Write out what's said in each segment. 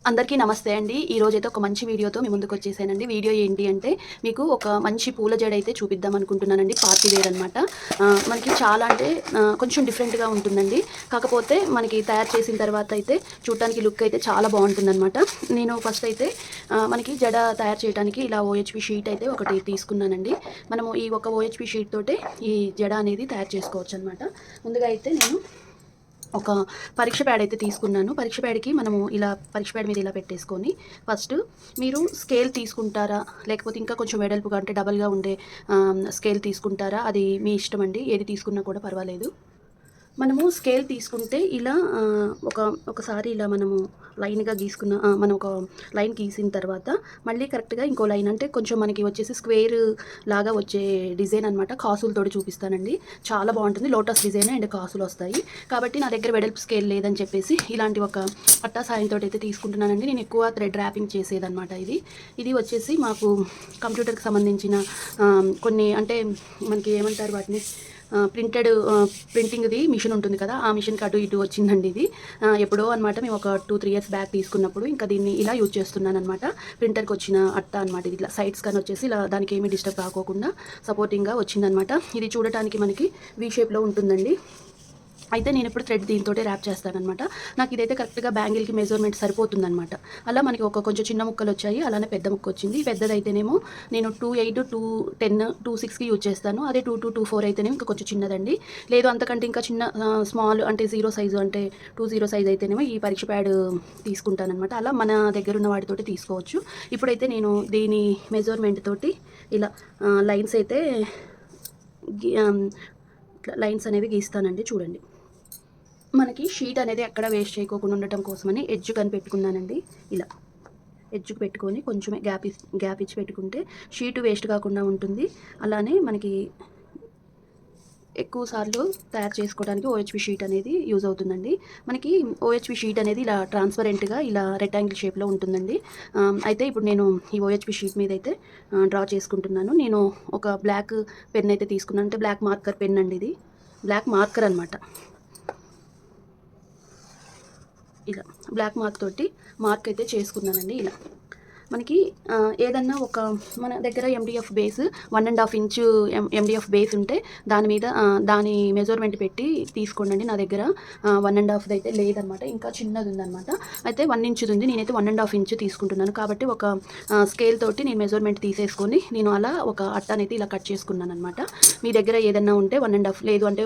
అందరికీ నమస్తే అండి. ఈరోజైతే ఒక మంచి వీడియోతో మీ ముందుకు వచ్చేసానండి. వీడియో ఏంటి అంటే మీకు ఒక మంచి పూల జడ అయితే చూపిద్దాం అనుకుంటున్నానండి. పార్టీ వేర్ అనమాట. మనకి చాలా అంటే కొంచెం డిఫరెంట్‌గా ఉంటుందండి. కాకపోతే మనకి తయారు చేసిన తర్వాత అయితే చూడటానికి లుక్ అయితే చాలా బాగుంటుందన్నమాట. నేను ఫస్ట్ అయితే మనకి జడ తయారు చేయడానికి ఇలా ఓహెచ్‌పి షీట్ అయితే ఒకటి తీసుకున్నానండి. మనము ఈ ఒక ఓహెచ్‌పి షీట్ తోటే ఈ జడ అనేది తయారు చేసుకోవచ్చనమాట. ముందుగా అయితే నేను ఒక పరీక్ష ప్యాడ్ అయితే తీసుకున్నాను. పరీక్ష ప్యాడ్‌కి మనము ఇలా పరీక్ష ప్యాడ్ మీద ఇలా పెట్టేసుకొని ఫస్ట్ మీరు స్కేల్ తీసుకుంటారా? లేకపోతే ఇంకా కొంచెం వెడల్పుగా అంటే డబల్‌గా ఉండే స్కేల్ తీసుకుంటారా? అది మీ ఇష్టం అండి. ఏది తీసుకున్నా కూడా పర్వాలేదు. మనము స్కేల్ తీసుకుంటే ఇలా ఒకసారి ఇలా మనము లైన్‌గా గీసుకున్న మనం ఒక లైన్ గీసిన తర్వాత మళ్ళీ కరెక్ట్‌గా ఇంకో లైన్ అంటే కొంచెం మనకి వచ్చేసి స్క్వేర్ లాగా వచ్చే డిజైన్ అనమాట. కాసులతోటి చూపిస్తానండి. చాలా బాగుంటుంది. లోటస్ డిజైన్ అండ్ కాసులొస్తాయి. కాబట్టి నా దగ్గర వెడల్పు స్కేల్ లేదని చెప్పేసి ఇలాంటి ఒక పట్టా సాయంతోటి అయితే తీసుకుంటున్నానండి. నేను ఎక్కువ థ్రెడ్ ర్యాపింగ్ చేసేదనమాట ఇది. ఇది వచ్చేసి మాకు కంప్యూటర్‌కి సంబంధించిన కొన్ని అంటే మనకి ఏమంటారు వాటిని ప్రింటింగ్‌ది మిషన్ ఉంటుంది కదా! ఆ మిషన్‌కి అటు ఇటు వచ్చిందండి ఇది. ఎప్పుడో అనమాట మేము ఒక 2, 3 ఇయర్స్ బ్యాక్ తీసుకున్నప్పుడు ఇంకా దీన్ని ఇలా యూజ్ చేస్తున్నాననమాట. ప్రింటర్‌కి వచ్చిన అట్ట అనమాట ఇది. ఇట్లా సైడ్స్ కానీ వచ్చేసి ఇలా దానికి ఏమీ డిస్టర్బ్ కాకోకుండా సపోర్టింగ్‌గా వచ్చిందనమాట. ఇది చూడటానికి మనకి వి షేప్‌లో ఉంటుందండి. అయితే నేను ఇప్పుడు థ్రెడ్ దీంతోటే ర్యాప్ చేస్తాననమాట. నాకు ఇదైతే కరెక్ట్‌గా బ్యాంగిల్‌కి మెజర్‌మెంట్ సరిపోతుందనమాట. అలా మనకి కొంచెం చిన్న ముక్కలొచ్చాయి. అలానే పెద్ద ముక్కొచ్చింది. పెద్దదైతేనేమో నేను 2.8, 2.10, 2.6కి యూజ్ చేస్తాను. అదే 2.4 అయితేనేమో ఇంకా కొంచెం చిన్నదండి. లేదు అంతకంటే ఇంకా చిన్న స్మాల్ అంటే 0 సైజు అంటే 20 సైజ్ అయితేనేమో ఈ పరీక్ష ప్యాడ్ తీసుకుంటాననమాట. అలా మన దగ్గరున్న వాటితోటి తీసుకోవచ్చు. ఇప్పుడైతే నేను దీని మెజర్‌మెంట్ తోటి ఇలా లైన్స్ అయితే ఇట్లా లైన్స్ అనేవి గీస్తానండి చూడండి. మనకి షీట్ అనేది ఎక్కడ వేస్ట్ చేయకోకుండా ఉండటం కోసమని ఎడ్జ్ కనిపెట్టుకున్నానండి. ఇలా ఎడ్జ్‌కి పెట్టుకొని కొంచెమే గ్యాప్ ఇచ్చి పెట్టుకుంటే షీట్ వేస్ట్ కాకుండా ఉంటుంది. అలానే మనకి ఎక్కువ సార్లు తయారు చేసుకోవడానికి ఓహెచ్‌పి షీట్ అనేది యూజ్ అవుతుందండి. మనకి ఓహెచ్‌పి షీట్ అనేది ఇలా ట్రాన్స్పరెంట్‌గా ఇలా రెక్టాంగిల్ షేప్‌లో ఉంటుందండి. అయితే ఇప్పుడు నేను ఈ ఓహెచ్‌పి షీట్ మీద అయితే డ్రా చేసుకుంటున్నాను. నేను ఒక బ్లాక్ పెన్ అయితే తీసుకున్నాను. అంటే బ్లాక్ మార్కర్ పెన్ అండి ఇది. బ్లాక్ మార్కర్ అనమాట. ఇలా బ్లాక్ మార్క్ తోటి మార్క్ అయితే చేసుకున్నానండి ఇలా. మనకి ఏదన్నా ఒక మన దగ్గర MDF base 1.5 inch MDF base ఉంటే దాని మీద దాని మెజర్మెంట్ పెట్టి తీసుకోండి. నా దగ్గర 1.5ది అయితే లేదనమాట. ఇంకా చిన్నది ఉందనమాట. అయితే 1 ఇంచుది ఉంది. నేనైతే 1.5 ఇంచు తీసుకుంటున్నాను. కాబట్టి ఒక స్కేల్ తోటి నేను మెజర్మెంట్ తీసేసుకొని నేను అలా ఒక అట్టనైతే ఇలా కట్ చేసుకున్నాను అనమాట. మీ దగ్గర ఏదన్నా ఉంటే 1.5 లేదు అంటే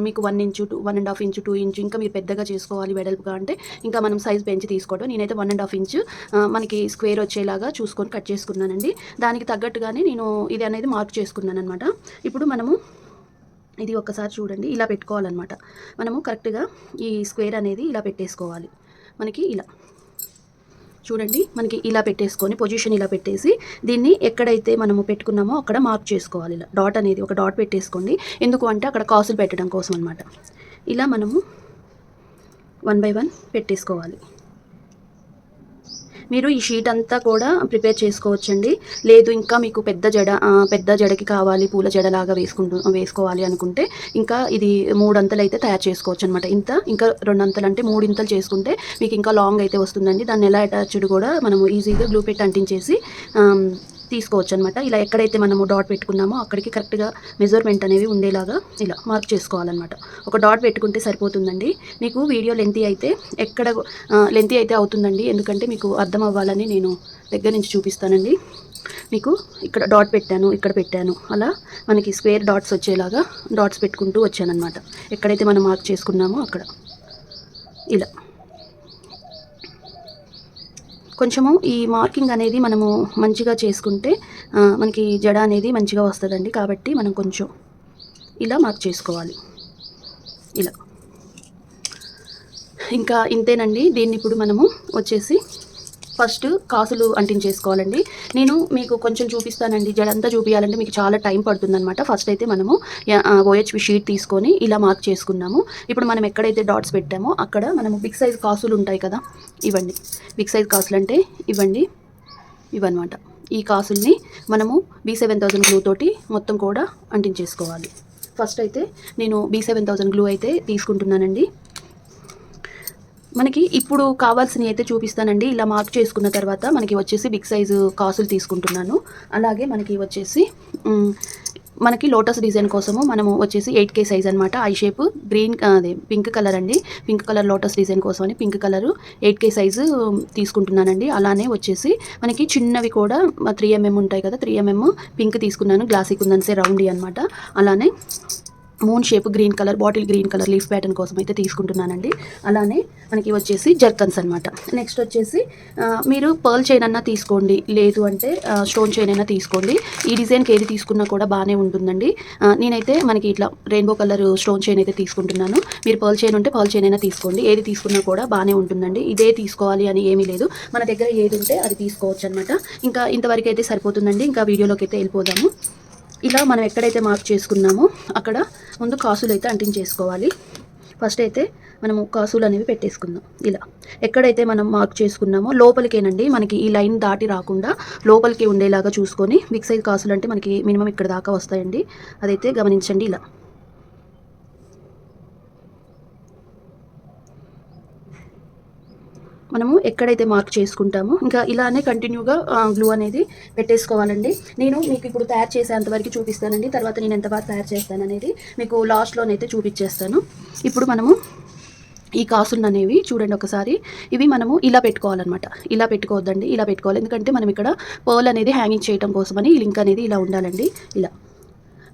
మీకు 1 ఇంచు 1.5 ఇంచు 2 ఇంచు ఇంకా మీరు పెద్దగా చేసుకోవాలి వెడల్పుగా అంటే ఇంకా మనం సైజ్ పెంచి తీసుకోవడం. నేనైతే 1.5 ఇంచు మనకి స్క్వేర్ వచ్చేలాగా చూసుకొని కట్ చేసుకున్నానండి. దానికి తగ్గట్టుగానే నేను ఇది అనేది మార్క్ చేసుకున్నాను అనమాట. ఇప్పుడు మనము ఇది ఒక్కసారి చూడండి. ఇలా పెట్టుకోవాలన్నమాట. మనము కరెక్ట్‌గా ఈ స్క్వేర్ అనేది ఇలా పెట్టేసుకోవాలి. మనకి ఇలా చూడండి. మనకి ఇలా పెట్టేసుకొని పొజిషన్ ఇలా పెట్టేసి దీన్ని ఎక్కడైతే మనము పెట్టుకున్నామో అక్కడ మార్క్ చేసుకోవాలి. ఇలా డాట్ అనేది ఒక డాట్ పెట్టేసుకోండి. ఎందుకు అంటే అక్కడ కాసులు పెట్టడం కోసం అనమాట. ఇలా మనము 1 బై 1 పెట్టేసుకోవాలి. మీరు ఈ షీట్ అంతా కూడా ప్రిపేర్ చేసుకోవచ్చండి. లేదు ఇంకా మీకు పెద్ద జడకి కావాలి పూల జడలాగా వేసుకోవాలి అనుకుంటే ఇంకా ఇది 3 అంతలు అయితే తయారు చేసుకోవచ్చు అనమాట. ఇంకా 2 అంతలు అంటే 3 ఇంతలు చేసుకుంటే మీకు ఇంకా లాంగ్ అయితే వస్తుందండి. దాన్ని ఎలా అటాచ్డ్ కూడా మనము ఈజీగా గ్లూ పెట్టి అంటించేసి తీసుకోవచ్చు అనమాట. ఇలా ఎక్కడైతే మనము డాట్ పెట్టుకున్నామో అక్కడికి కరెక్ట్‌గా మెజర్మెంట్ అనేవి ఉండేలాగా ఇలా మార్క్ చేసుకోవాలన్నమాట. ఒక డాట్ పెట్టుకుంటే సరిపోతుందండి. మీకు వీడియో లెంతీ అయితే అవుతుందండి. ఎందుకంటే మీకు అర్థం అవ్వాలని నేను దగ్గర నుంచి చూపిస్తానండి. మీకు ఇక్కడ డాట్ పెట్టాను, ఇక్కడ పెట్టాను. అలా మనకి స్క్వేర్ డాట్స్ వచ్చేలాగా డాట్స్ పెట్టుకుంటూ వచ్చానన్నమాట. ఎక్కడైతే మనం మార్క్ చేసుకున్నామో అక్కడ ఇలా. కొంచెము ఈ మార్కింగ్ అనేది మనము మంచిగా చేసుకుంటే మనకి జడ అనేది మంచిగా వస్తుందండి. కాబట్టి మనం కొంచెం ఇలా మార్క్ చేసుకోవాలి. ఇలా ఇంకా ఇంతేనండి. దీన్ని ఇప్పుడు మనము వచ్చేసి ఫస్ట్ కాసులు అంటించేసుకోవాలండి. నేను మీకు కొంచెం చూపిస్తానండి. జడంతా చూపించాలంటే మీకు చాలా టైం పడుతుందనమాట. ఫస్ట్ అయితే మనము ఓహెచ్‌పి షీట్ తీసుకొని ఇలా మార్క్ చేసుకున్నాము. ఇప్పుడు మనం ఎక్కడైతే డాట్స్ పెట్టామో అక్కడ మనము బిగ్ సైజ్ కాసులు ఉంటాయి కదా, ఇవ్వండి. బిగ్ సైజ్ కాసులు అంటే ఇవ్వండి, ఇవన్నమాట. ఈ కాసుల్ని మనము B7000 గ్లూ తోటి మొత్తం కూడా అంటించేసుకోవాలి. ఫస్ట్ అయితే నేను B7000 గ్లూ అయితే తీసుకుంటున్నానండి. మనకి ఇప్పుడు కావాల్సినవి అయితే చూపిస్తానండి. ఇలా మార్క్ చేసుకున్న తర్వాత మనకి వచ్చేసి బిగ్ సైజు కాసులు తీసుకుంటున్నాను. అలాగే మనకి వచ్చేసి మనకి లోటస్ డిజైన్ కోసము మనము వచ్చేసి 8K సైజ్ అనమాట. ఐ షేప్ గ్రీన్ అదే పింక్ కలర్ అండి. పింక్ కలర్ లోటస్ డిజైన్ కోసం అని పింక్ కలరు 8K సైజు తీసుకుంటున్నానండి. అలానే వచ్చేసి మనకి చిన్నవి కూడా 3mm ఉంటాయి కదా, 3mm పింక్ తీసుకున్నాను. గ్లాసీ కుందన్సే రౌండ్ అనమాట. అలానే moon shape green colour, bottle green colour leaf pattern కోసం అయితే తీసుకుంటున్నానండి. అలానే మనకి వచ్చేసి జర్కన్స్ అనమాట. నెక్స్ట్ వచ్చేసి మీరు పర్ల్ చైన్ అన్నా తీసుకోండి, లేదు అంటే స్టోన్ చైన్ అయినా తీసుకోండి. ఈ డిజైన్కి ఏది తీసుకున్నా కూడా బాగానే ఉంటుందండి. నేనైతే మనకి ఇట్లా రెయిన్బో కలర్ స్టోన్ చైన్ అయితే తీసుకుంటున్నాను. మీరు పర్ల్ చైన్ ఉంటే పర్ల్ చైన్ అయినా తీసుకోండి. ఏది తీసుకున్నా కూడా బాగానే ఉంటుందండి. ఇదే తీసుకోవాలి అని ఏమీ లేదు, మన దగ్గర ఏది ఉంటే అది తీసుకోవచ్చు అనమాట. ఇంకా ఇంతవరకు అయితే సరిపోతుందండి. ఇంకా వీడియోలోకి అయితే వెళ్ళిపోదాము. ఇలా మనం ఎక్కడైతే మార్క్ చేసుకున్నామో అక్కడ ముందు కాసులు అయితే అంటించేసుకోవాలి. ఫస్ట్ అయితే మనము కాసులు అనేవి పెట్టేసుకుందాం. ఇలా ఎక్కడైతే మనం మార్క్ చేసుకున్నామో లోపలికేనండి, మనకి ఈ లైన్ దాటి రాకుండా లోపలికి ఉండేలాగా చూసుకొని, బిగ్ సైజ్ కాసులు అంటే మనకి మినిమం ఇక్కడ దాకా వస్తాయండి, అదైతే గమనించండి. ఇలా మనము ఎక్కడైతే మార్క్ చేసుకుంటామో ఇంకా ఇలానే కంటిన్యూగా గ్లూ అనేది పెట్టేసుకోవాలండి. నేను మీకు ఇప్పుడు తయారు చేసేంతవరకు చూపిస్తానండి. తర్వాత నేను ఎంత బాగా తయారు చేస్తాను అనేది మీకు లాస్ట్లోనైతే చూపించేస్తాను. ఇప్పుడు మనము ఈ కాసులు అనేవి చూడండి ఒకసారి, ఇవి మనము ఇలా పెట్టుకోవాలన్నమాట. ఇలా పెట్టుకోవద్దండి, ఇలా పెట్టుకోవాలి. ఎందుకంటే మనం ఇక్కడ పర్ల్ అనేది హ్యాంగింగ్ చేయడం కోసమని ఈ లింక్ అనేది ఇలా ఉండాలండి. ఇలా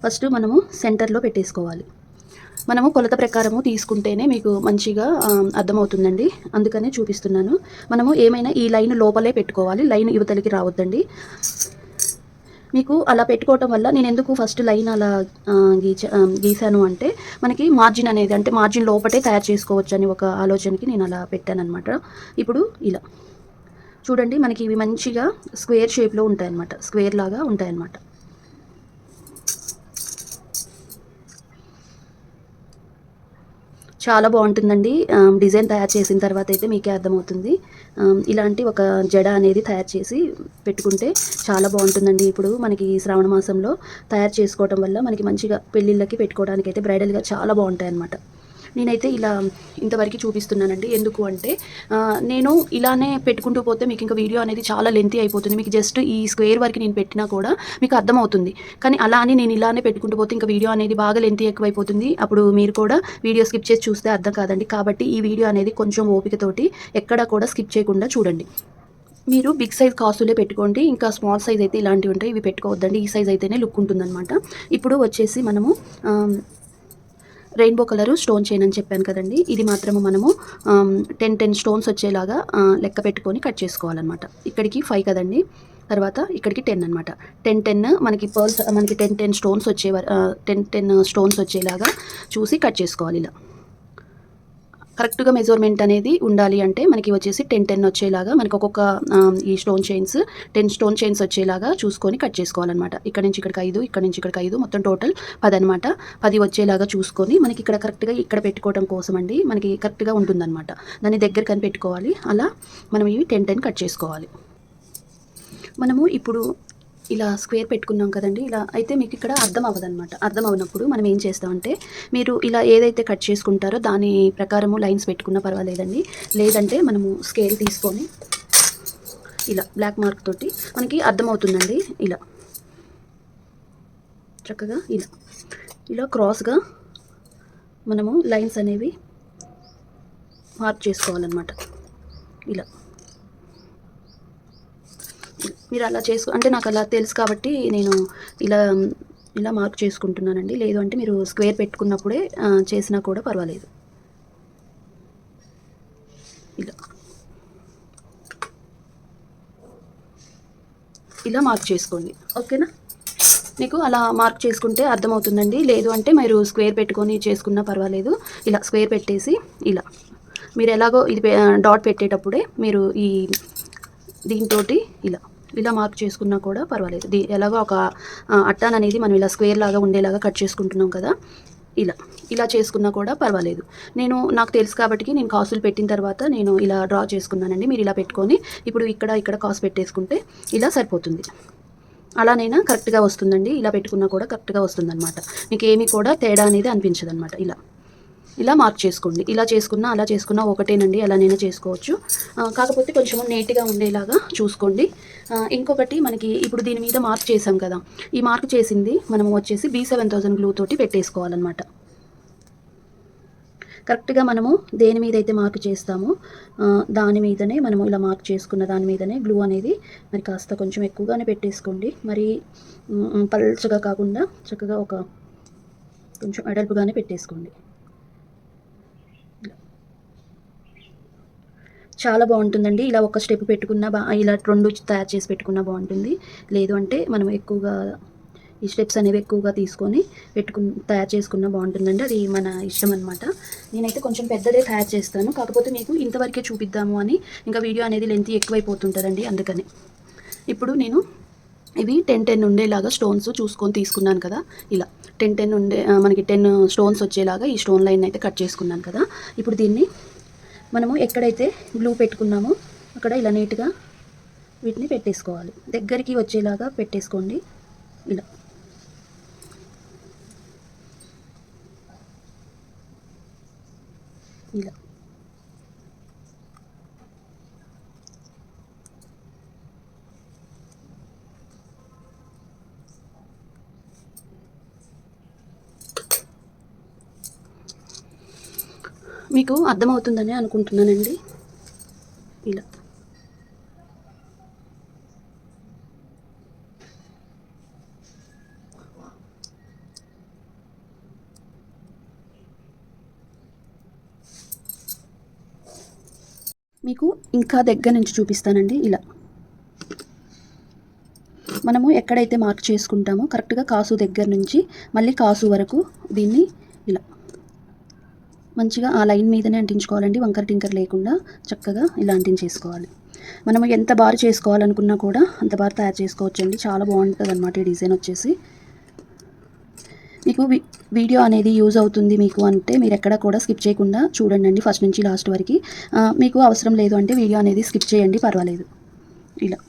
ఫస్ట్ మనము సెంటర్లో పెట్టేసుకోవాలి. మనము కొలత ప్రకారము తీసుకుంటేనే మీకు మంచిగా అర్థమవుతుందండి, అందుకనే చూపిస్తున్నాను. మనము ఏమైనా ఈ లైన్ లోపలే పెట్టుకోవాలి, లైన్ యువతలకి రావద్దండి. మీకు అలా పెట్టుకోవటం వల్ల నేను ఎందుకు ఫస్ట్ లైన్ అలా గీసాను అంటే, మనకి మార్జిన్ అనేది అంటే మార్జిన్ లోపటే తయారు చేసుకోవచ్చు అని ఒక ఆలోచనకి నేను అలా పెట్టాను అనమాట. ఇప్పుడు ఇలా చూడండి, మనకి ఇవి మంచిగా స్క్వేర్ షేప్లో ఉంటాయన్నమాట, స్క్వేర్ లాగా ఉంటాయన్నమాట. చాలా బాగుంటుందండి. డిజైన్ తయారు చేసిన తర్వాత అయితే మీకే అర్థమవుతుంది. ఇలాంటి ఒక జడ అనేది తయారు చేసి పెట్టుకుంటే చాలా బాగుంటుందండి. ఇప్పుడు మనకి శ్రావణ మాసంలో తయారు చేసుకోవడం వల్ల మనకి మంచిగా పెళ్ళిళ్ళకి పెట్టుకోవడానికి అయితే బ్రైడల్గా చాలా బాగుంటాయి అన్నమాట. నేనైతే ఇలా ఇంతవరకు చూపిస్తున్నానండి. ఎందుకు అంటే నేను ఇలానే పెట్టుకుంటూ పోతే మీకు ఇంకా వీడియో అనేది చాలా లెంతీ అయిపోతుంది. మీకు జస్ట్ ఈ స్క్వేర్ వరకు నేను పెట్టినా కూడా మీకు అర్థమవుతుంది. కానీ అలా అని నేను ఇలానే పెట్టుకుంటూ పోతే ఇంకా వీడియో అనేది బాగా లెంతీ ఎక్కువైపోతుంది. అప్పుడు మీరు కూడా వీడియో స్కిప్ చేసి చూస్తే అర్థం కాదండి. కాబట్టి ఈ వీడియో అనేది కొంచెం ఓపికతోటి ఎక్కడ కూడా స్కిప్ చేయకుండా చూడండి. మీరు బిగ్ సైజ్ కాసులే పెట్టుకోండి, ఇంకా స్మాల్ సైజ్ అయితే ఇలాంటివి ఉంటాయి, ఇవి పెట్టుకోవద్దండి. ఈ సైజ్ అయితేనే లుక్ ఉంటుందన్నమాట. ఇప్పుడు వచ్చేసి మనము రెయిన్బో కలరు స్టోన్ చైన్ అని చెప్పాను కదండి, ఇది మాత్రము మనము 10 స్టోన్స్ వచ్చేలాగా లెక్క పెట్టుకొని కట్ చేసుకోవాలన్నమాట. ఇక్కడికి 5 కదండి, తర్వాత ఇక్కడికి 10 అనమాట. 10 మనకి పర్ల్స్ మనకి 10 స్టోన్స్ 10 స్టోన్స్ వచ్చేలాగా చూసి కట్ చేసుకోవాలి. ఇలా కరెక్ట్గా మెజర్మెంట్ అనేది ఉండాలి అంటే మనకి వచ్చేసి 10 వచ్చేలాగా మనకి ఒక్కొక్క ఈ స్టోన్ చైన్స్ 10 స్టోన్ చైన్స్ వచ్చేలాగా చూసుకొని కట్ చేసుకోవాలన్నమాట. ఇక్కడ నుంచి ఇక్కడికి 5, ఇక్కడ నుంచి ఇక్కడికి 5, మొత్తం టోటల్ 10 అనమాట. 10 వచ్చేలాగా చూసుకొని మనకి ఇక్కడ కరెక్ట్గా ఇక్కడ పెట్టుకోవడం కోసం అండి, మనకి కరెక్ట్గా ఉంటుందన్నమాట. దాన్ని దగ్గర కని పెట్టుకోవాలి. అలా మనం ఇవి 10 కట్ చేసుకోవాలి. మనము ఇప్పుడు ఇలా స్క్వేర్ పెట్టుకున్నాం కదండి, ఇలా అయితే మీకు ఇక్కడ అర్థం అవ్వదన్నమాట. అర్థం అవ్వనప్పుడు మనం ఏం చేస్తామంటే, మీరు ఇలా ఏదైతే కట్ చేసుకుంటారో దాని ప్రకారము లైన్స్ పెట్టుకున్నా పర్వాలేదండి. లేదంటే మనము స్కేల్ తీసుకొని ఇలా బ్లాక్ మార్క్ తోటి మనకి అర్థమవుతుందండి. ఇలా చక్కగా ఇలా క్రాస్గా మనము లైన్స్ అనేవి మార్క్ చేసుకోవాలన్నమాట. ఇలా మీరు అలా అంటే నాకు అలా తెలుసు కాబట్టి నేను ఇలా మార్క్ చేసుకుంటున్నానండి. లేదు అంటే మీరు స్క్వేర్ పెట్టుకున్నప్పుడే చేసినా కూడా పర్వాలేదు. ఇలా మార్క్ చేసుకోండి, ఓకేనా? మీకు అలా మార్క్ చేసుకుంటే అర్థమవుతుందండి. లేదు అంటే మీరు స్క్వేర్ పెట్టుకొని చేసుకున్నా పర్వాలేదు. ఇలా స్క్వేర్ పెట్టేసి ఇలా మీరు ఎలాగో ఇది డాట్ పెట్టేటప్పుడే మీరు ఈ దీంతో ఇలా మార్క్ చేసుకున్నా కూడా పర్వాలేదు. ఎలాగో ఒక అట్టాన్ అనేది మనం ఇలా స్క్వేర్ లాగా ఉండేలాగా కట్ చేసుకుంటున్నాం కదా, ఇలా చేసుకున్నా కూడా పర్వాలేదు. నాకు తెలుసు కాబట్టి నేను కాసులు పెట్టిన తర్వాత నేను ఇలా డ్రా చేసుకున్నానండి. మీరు ఇలా పెట్టుకొని ఇప్పుడు ఇక్కడ కాసు పెట్టేసుకుంటే ఇలా సరిపోతుంది. అలానైనా కరెక్ట్గా వస్తుందండి. ఇలా పెట్టుకున్నా కూడా కరెక్ట్గా వస్తుందన్నమాట. మీకు ఏమీ కూడా తేడా అనేది అనిపించదు అనమాట. ఇలా ఇలా మార్క్ చేసుకోండి. ఇలా చేసుకున్నా అలా చేసుకున్నా ఒకటేనండి, అలానైనా చేసుకోవచ్చు. కాకపోతే కొంచెం నీట్గా ఉండేలాగా చూసుకోండి. ఇంకొకటి మనకి ఇప్పుడు దీని మీద మార్క్ చేసాం కదా, ఈ మార్క్ చేసింది మనం వచ్చేసి B7000 గ్లూ తోటి పెట్టేసుకోవాలన్నమాట. కరెక్ట్గా మనము దేని మీద అయితే మార్క్ చేస్తామో దాని మీదనే మనము ఇలా మార్క్ చేసుకున్న దాని మీదనే గ్లూ అనేది మరి కాస్త కొంచెం ఎక్కువగానే పెట్టేసుకోండి. మరి పల్చగా కాకుండా చక్కగా ఒక కొంచెం అడల్పుగానే పెట్టేసుకోండి. చాలా బాగుంటుందండి. ఇలా ఒక స్టెప్ పెట్టుకున్నా ఇలా 2 తయారు చేసి పెట్టుకున్నా బాగుంటుంది. లేదు అంటే మనం ఎక్కువగా ఈ స్టెప్స్ అనేవి ఎక్కువగా తీసుకొని తయారు చేసుకున్నా బాగుంటుందండి. అది మన ఇష్టం అనమాట. నేనైతే కొంచెం పెద్దదే తయారు చేస్తాను. కాకపోతే మీకు ఇంతవరకే చూపిద్దాము అని, ఇంకా వీడియో అనేది లెంత్ ఎక్కువైపోతుంటుందండి, అందుకని. ఇప్పుడు నేను ఇవి 10 ఉండేలాగా స్టోన్స్ చూసుకొని తీసుకున్నాను కదా, ఇలా 10 ఉండే మనకి 10 స్టోన్స్ వచ్చేలాగా ఈ స్టోన్ లైన్ అయితే కట్ చేసుకున్నాను కదా. ఇప్పుడు దీన్ని మనము ఎక్కడైతే గ్లూ పెట్టుకున్నామో అక్కడ ఇలా నీట్గా వీటిని పెట్టేసుకోవాలి. దగ్గరికి వచ్చేలాగా పెట్టేసుకోండి. ఇలా ఇలా మీకు అర్థమవుతుందని అనుకుంటున్నానండి. ఇలా మీకు ఇంకా దగ్గర నుంచి చూపిస్తానండి. ఇలా మనము ఎక్కడైతే మార్క్ చేసుకుంటామో కరెక్ట్గా కాసు దగ్గర నుంచి మళ్ళీ కాసు వరకు దీన్ని ఇలా మంచిగా ఆ లైన్ మీదనే అంటించుకోవాలండి. వంకర టింకర్ లేకుండా చక్కగా ఇలా అంటించేసుకోవాలి. మనము ఎంత బారు చేసుకోవాలనుకున్నా కూడా అంత బారు తయారు చేసుకోవచ్చండి. చాలా బాగుంటుంది అన్నమాట ఈ డిజైన్ వచ్చేసి. మీకు వీడియో అనేది యూజ్ అవుతుంది మీకు అంటే మీరు ఎక్కడ కూడా స్కిప్ చేయకుండా చూడండి ఫస్ట్ నుంచి లాస్ట్ వరకు. మీకు అవసరం లేదు అంటే వీడియో అనేది స్కిప్ చేయండి, పర్వాలేదు. ఇలా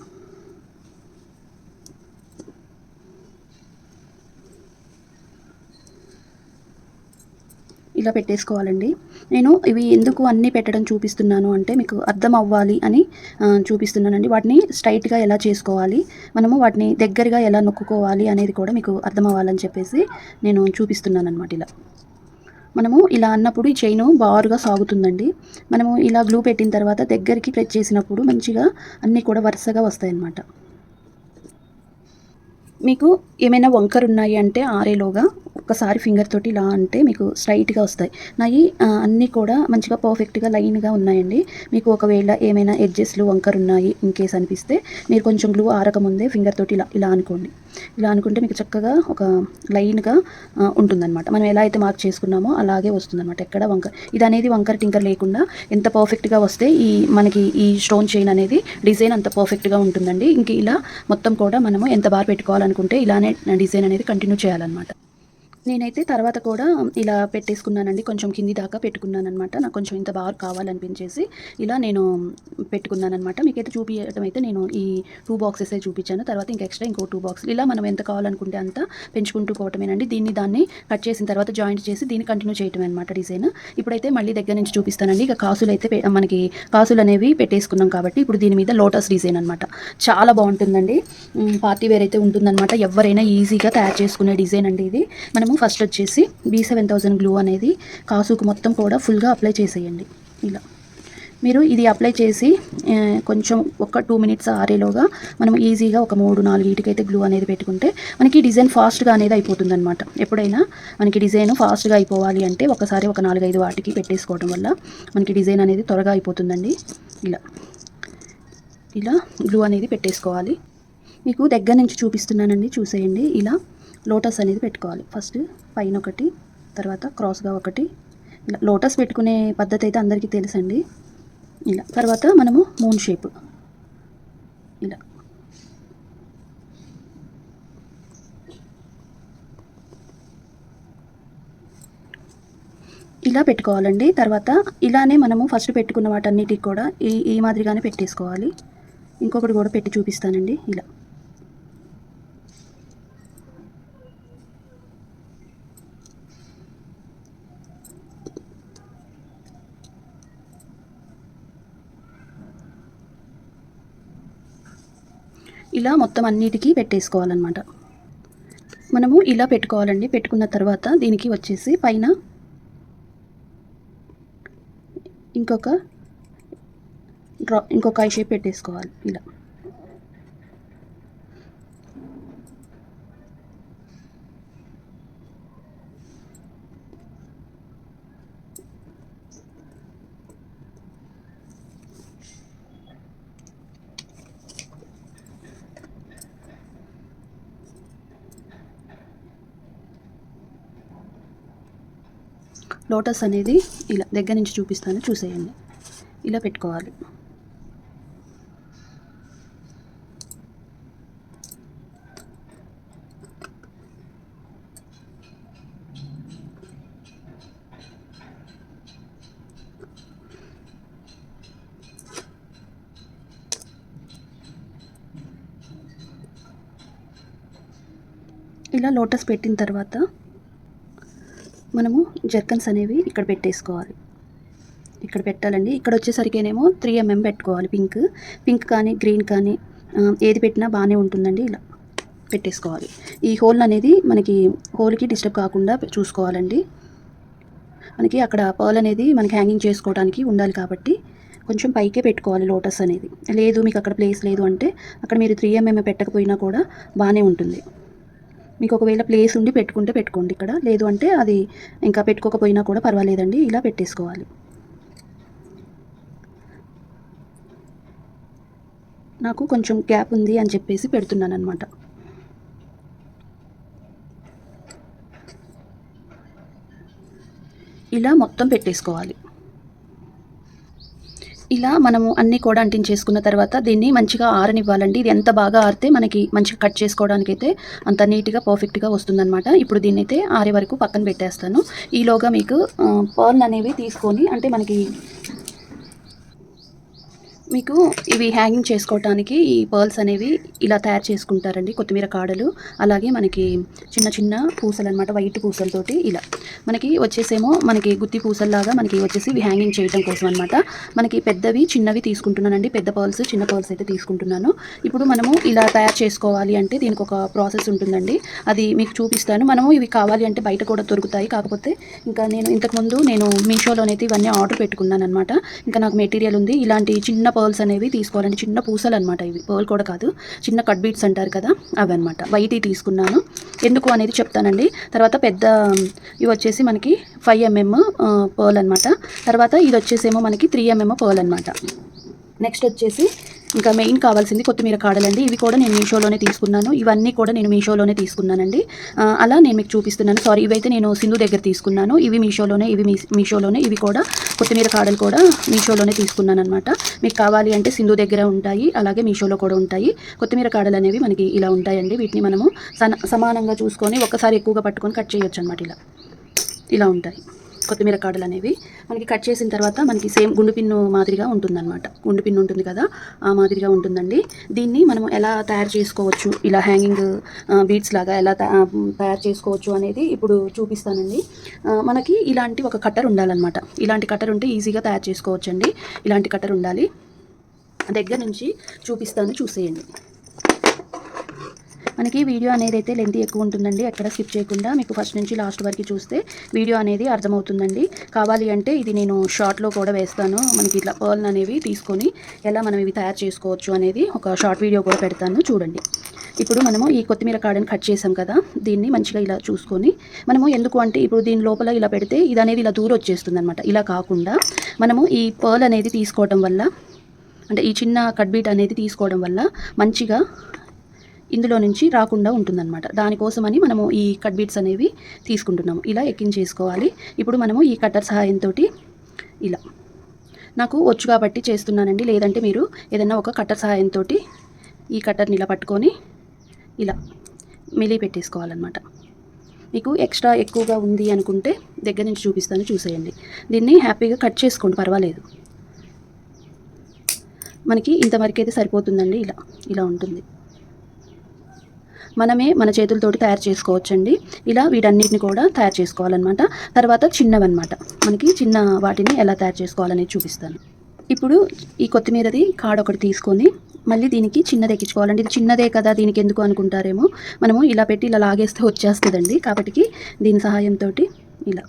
ఇలా పెట్టేసుకోవాలండి. నేను ఇవి ఎందుకు అన్నీ పెట్టడం చూపిస్తున్నాను అంటే మీకు అర్థం అవ్వాలి అని చూపిస్తున్నానండి. వాటిని స్ట్రైట్గా ఎలా చేసుకోవాలి, మనము వాటిని దగ్గరగా ఎలా నొక్కుకోవాలి అనేది కూడా మీకు అర్థం అవ్వాలని చెప్పేసి నేను చూపిస్తున్నాను అనమాట. ఇలా మనము ఇలా అన్నప్పుడు ఈ చైను బారుగా సాగుతుందండి. మనము ఇలా గ్లూ పెట్టిన తర్వాత దగ్గరికి ప్రెస్ చేసినప్పుడు మంచిగా అన్నీ కూడా వరుసగా వస్తాయన్నమాట. మీకు ఏమైనా వంకరు ఉన్నాయి అంటే ఆరేలోగా ఒక్కసారి ఫింగర్ తోటి ఇలా అంటే మీకు స్ట్రైట్గా వస్తాయి. నాయి అన్నీ కూడా మంచిగా పర్ఫెక్ట్గా లైన్గా ఉన్నాయండి. మీకు ఒకవేళ ఏమైనా ఎడ్జెస్లు వంకరు ఉన్నాయి ఇన్ కేస్ అనిపిస్తే మీరు కొంచెం గ్లూ ఆరకముందే ఫింగర్ తోటి ఇలా ఇలా అనుకోండి. ఇలా అనుకుంటే మీకు చక్కగా ఒక లైన్గా ఉంటుందన్నమాట. మనం ఎలా అయితే మార్క్ చేసుకున్నామో అలాగే వస్తుందన్నమాట. ఎక్కడ ఇది అనేది వంకర టింకర్ లేకుండా ఎంత పర్ఫెక్ట్గా వస్తే మనకి ఈ స్టోన్ చైన్ అనేది డిజైన్ అంత పర్ఫెక్ట్గా ఉంటుందండి. ఇంక ఇలా మొత్తం కూడా మనము ఎంత బాగా పెట్టుకోవాలనుకుంటే ఇలానే డిజైన్ అనేది కంటిన్యూ చేయాలన్నమాట. నేనైతే తర్వాత కూడా ఇలా పెట్టేసుకున్నానండి. కొంచెం కింది దాకా పెట్టుకున్నాననమాట. నాకు కొంచెం ఇంత బాగా కావాలనిపించేసి ఇలా నేను పెట్టుకున్నాననమాట. మీకైతే చూపించడం అయితే నేను ఈ 2 బాక్సెసే చూపించాను. తర్వాత ఇంకా ఎక్స్ట్రా ఇంకో 2 బాక్సులు ఇలా మనం ఎంత కావాలనుకుంటే అంత పెంచుకుంటూ పోవటమేనండి. దాన్ని కట్ చేసిన తర్వాత జాయింట్ చేసి దీన్ని కంటిన్యూ చేయటమే అనమాట డిజైన్. ఇప్పుడైతే మళ్ళీ దగ్గర నుంచి చూపిస్తానండి. ఇక కాసులు అయితే మనకి కాసులు అనేవి పెట్టేసుకున్నాం కాబట్టి ఇప్పుడు దీని మీద లోటస్ డిజైన్ అనమాట. చాలా బాగుంటుందండి. పార్టీ వేర్ అయితే ఉంటుందన్నమాట. ఎవరైనా ఈజీగా తయారు చేసుకునే డిజైన్ అండి ఇది. మనము ఫస్ట్ వచ్చేసి B7000 గ్లూ అనేది కాసుకు మొత్తం కూడా ఫుల్గా అప్లై చేసేయండి. ఇలా మీరు ఇది అప్లై చేసి కొంచెం ఒక 2 మినిట్స్ ఆరేలోగా మనం ఈజీగా ఒక 3-4 వీటికైతే గ్లూ అనేది పెట్టుకుంటే మనకి డిజైన్ ఫాస్ట్గా అనేది అయిపోతుందన్నమాట. ఎప్పుడైనా మనకి డిజైన్ ఫాస్ట్గా అయిపోవాలి అంటే ఒకసారి ఒక 4-5 వాటికి పెట్టేసుకోవడం వల్ల మనకి డిజైన్ అనేది త్వరగా అయిపోతుందండి. ఇలా ఇలా గ్లూ అనేది పెట్టేసుకోవాలి. మీకు దగ్గర నుంచి చూపిస్తున్నానండి, చూసేయండి. ఇలా లోటస్ అనేది పెట్టుకోవాలి. ఫస్ట్ పైన ఒకటి, తర్వాత క్రాస్గా ఒకటి. ఇలా లోటస్ పెట్టుకునే పద్ధతి అయితే అందరికీ తెలుసండి. ఇలా తర్వాత మనము మూన్ షేప్ ఇలా ఇలా పెట్టుకోవాలండి. తర్వాత ఇలానే మనము ఫస్ట్ పెట్టుకున్న వాటన్నిటికి కూడా ఈ మాదిరిగానే పెట్టేసుకోవాలి. ఇంకొకటి కూడా పెట్టి చూపిస్తానండి. ఇలా ఇలా మొత్తం అన్నిటికీ పెట్టేసుకోవాలన్నమాట. మనము ఇలా పెట్టుకోవాలండి. పెట్టుకున్న తర్వాత దీనికి వచ్చేసి పైన ఇంకొక ఐ షేప్ పెట్టేసుకోవాలి ఇలా. లోటస్ అనేది ఇలా దగ్గర నుంచి చూపిస్తాను, చూసేయండి. ఇలా పెట్టుకోవాలి. ఇలా లోటస్ పెట్టిన తర్వాత మనము జర్కన్స్ అనేవి ఇక్కడ పెట్టేసుకోవాలి. ఇక్కడ పెట్టాలండి. ఇక్కడ వచ్చేసరికేనేమో 3 mm పెట్టుకోవాలి. పింక్ కానీ గ్రీన్ కానీ ఏది పెట్టినా బాగానే ఉంటుందండి. ఇలా పెట్టేసుకోవాలి. ఈ హోల్ అనేది మనకి హోల్కి డిస్టర్బ్ కాకుండా చూసుకోవాలండి. మనకి అక్కడ పర్ల్ అనేది మనకి హ్యాంగింగ్ చేసుకోవడానికి ఉండాలి కాబట్టి కొంచెం పైకే పెట్టుకోవాలి లోటస్ అనేది. లేదు మీకు అక్కడ ప్లేస్ లేదు అంటే అక్కడ మీరు 3 mm పెట్టకపోయినా కూడా బాగానే ఉంటుంది. మీకు ఒకవేళ ప్లేస్ ఉండి పెట్టుకోండి. ఇక్కడ లేదు అంటే అది ఇంకా పెట్టుకోకపోయినా కూడా పర్వాలేదండి. ఇలా పెట్టేసుకోవాలి. నాకు కొంచెం గ్యాప్ ఉంది అని చెప్పేసి పెడుతున్నాను అనమాట. ఇలా మొత్తం పెట్టేసుకోవాలి. ఇలా మనము అన్నీ కూడా అంటించేసుకున్న తర్వాత దీన్ని మంచిగా ఆరనివ్వాలండి. ఇది ఎంత బాగా ఆరితే మనకి మంచిగా కట్ చేసుకోవడానికైతే అంత నీట్గా పర్ఫెక్ట్గా వస్తుందన్నమాట. ఇప్పుడు దీన్ని అయితే ఆరే వరకు పక్కన పెట్టేస్తాను. ఈలోగా మీకు పర్ల్ అనేవి తీసుకొని అంటే మీకు ఇవి హ్యాంగింగ్ చేసుకోవటానికి ఈ పర్ల్స్ అనేవి ఇలా తయారు చేసుకుంటారండి. కొత్తిమీర కాడలు, అలాగే మనకి చిన్న చిన్న పూసలు అనమాట, వైట్ పూసలతోటి ఇలా మనకి వచ్చేసేమో మనకి గుత్తి పూసల్లాగా మనకి వచ్చేసి ఇవి హ్యాంగింగ్ చేయడం కోసం అనమాట. మనకి పెద్దవి చిన్నవి తీసుకుంటున్నానండి. పెద్ద పర్ల్స్ చిన్న పర్ల్స్ అయితే తీసుకుంటున్నాను. ఇప్పుడు మనము ఇలా తయారు చేసుకోవాలి అంటే దీనికి ఒక ప్రాసెస్ ఉంటుందండి. అది మీకు చూపిస్తాను. మనము ఇవి కావాలి అంటే బయట కూడా దొరుకుతాయి. కాకపోతే ఇంకా ఇంతకుముందు నేను మీషోలోనైతే ఇవన్నీ ఆర్డర్ పెట్టుకున్నాను అనమాట. ఇంకా నాకు మెటీరియల్ ఉంది. ఇలాంటి చిన్న పర్ల్స్ అనేవి తీసుకోవాలండి. చిన్న పూసలు అనమాట. ఇవి పర్ల్ కూడా కాదు, చిన్న కట్ బీట్స్ అంటారు కదా, అవి అనమాట. వైట్ తీసుకున్నాను. ఎందుకు అనేది చెప్తానండి తర్వాత. పెద్ద ఇవి వచ్చేసి మనకి 5 mm పర్ల్ అనమాట. తర్వాత ఇది వచ్చేసేమో మనకి 3 mm పర్ల్ అనమాట. నెక్స్ట్ వచ్చేసి ఇంకా మెయిన్ కావాల్సింది కొత్తిమీర కాడలండి. ఇవి కూడా నేను మీషోలోనే తీసుకున్నాను. ఇవన్నీ కూడా నేను మీషోలోనే తీసుకున్నానండి. అలా నేను మీకు చూపిస్తున్నాను. సారీ, ఇవైతే నేను సింధు దగ్గర తీసుకున్నాను. ఇవి మీషోలోనే ఇవి కూడా కొత్తిమీర కాడలు కూడా మీషోలోనే తీసుకున్నాను అనమాట. మీకు కావాలి అంటే సింధు దగ్గర ఉంటాయి, అలాగే మీషోలో కూడా ఉంటాయి. కొత్తిమీర కాడలు అనేవి మనకి ఇలా ఉంటాయండి. వీటిని మనము సమానంగా చూసుకొని ఒక్కసారి ఎక్కువగా పట్టుకొని కట్ చేయొచ్చు అనమాట. ఇలా ఉంటాయి కొత్తిమీర కాడలు అనేవి. మనకి కట్ చేసిన తర్వాత మనకి సేమ్ గుండు పిన్ను మాదిరిగా ఉంటుందన్నమాట. గుండు పిన్ను ఉంటుంది కదా, ఆ మాదిరిగా ఉంటుందండి. దీన్ని మనం ఎలా తయారు చేసుకోవచ్చు, ఇలా హ్యాంగింగ్ బీడ్స్ లాగా ఎలా తయారు చేసుకోవచ్చు అనేది ఇప్పుడు చూపిస్తానండి. మనకి ఇలాంటి ఒక కట్టర్ ఉండాలన్నమాట. ఇలాంటి కట్టర్ ఉంటే ఈజీగా తయారు చేసుకోవచ్చు అండి. ఇలాంటి కట్టర్ ఉండాలి. దగ్గర నుంచి చూపిస్తాను, చూసేయండి. మనకి వీడియో అనేది అయితే లెంత్ ఎక్కువ ఉంటుందండి. ఎక్కడ స్కిప్ చేయకుండా మీకు ఫస్ట్ నుంచి లాస్ట్ వరకు చూస్తే వీడియో అనేది అర్థమవుతుందండి. కావాలి అంటే ఇది నేను షార్ట్లో కూడా వేస్తాను. మనకి ఇట్లా పర్ల్ అనేవి తీసుకొని ఎలా మనం ఇవి తయారు చేసుకోవచ్చు అనేది ఒక షార్ట్ వీడియో కూడా పెడతాను, చూడండి. ఇప్పుడు మనము ఈ కొత్తిమీర కాడని కట్ చేసాం కదా, దీన్ని మంచిగా ఇలా చూసుకొని మనము ఎందుకు అంటే ఇప్పుడు దీని లోపల ఇలా పెడితే ఇది అనేది ఇలా దూరం వచ్చేస్తుంది అనమాట. ఇలా కాకుండా మనము ఈ పర్ల్ అనేది తీసుకోవడం వల్ల, అంటే ఈ చిన్న కట్ బీట్ అనేది తీసుకోవడం వల్ల మంచిగా ఇందులో నుంచి రాకుండా ఉంటుందన్నమాట. దానికోసమని మనము ఈ కట్ బీట్స్ అనేవి తీసుకుంటున్నాము. ఇలా ఎక్కించేసుకోవాలి. ఇప్పుడు మనము ఈ కట్టర్ సహాయంతో ఇలా, నాకు వచ్చు కాబట్టి చేస్తున్నానండి. లేదంటే మీరు ఏదైనా ఒక కట్టర్ సహాయంతో ఈ కట్టర్ని ఇలా పట్టుకొని ఇలా మెలి పెట్టేసుకోవాలన్నమాట. మీకు ఎక్స్ట్రా ఎక్కువగా ఉంది అనుకుంటే దగ్గర నుంచి చూపిస్తాను, చూసేయండి. దీన్ని హ్యాపీగా కట్ చేసుకోండి, పర్వాలేదు. మనకి ఇంతవరకు అయితే సరిపోతుందండి. ఇలా ఉంటుంది. మనమే మన చేతులతోటి తయారు చేసుకోవచ్చండి. ఇలా వీటన్నిటిని కూడా తయారు చేసుకోవాలన్నమాట. తర్వాత చిన్నవన్నమాట, మనకి చిన్న వాటిని ఎలా తయారు చేసుకోవాలనేది చూపిస్తాను. ఇప్పుడు ఈ కొత్తిమీరది కాడ ఒకటి తీసుకొని మళ్ళీ దీనికి చిన్నది ఎక్కించుకోవాలండి. ఇది చిన్నదే కదా దీనికి ఎందుకు అనుకుంటారేమో, మనము ఇలా పెట్టి ఇలా లాగేస్తే వచ్చేస్తుందండి. కాబట్టి దీని సహాయంతో ఇలా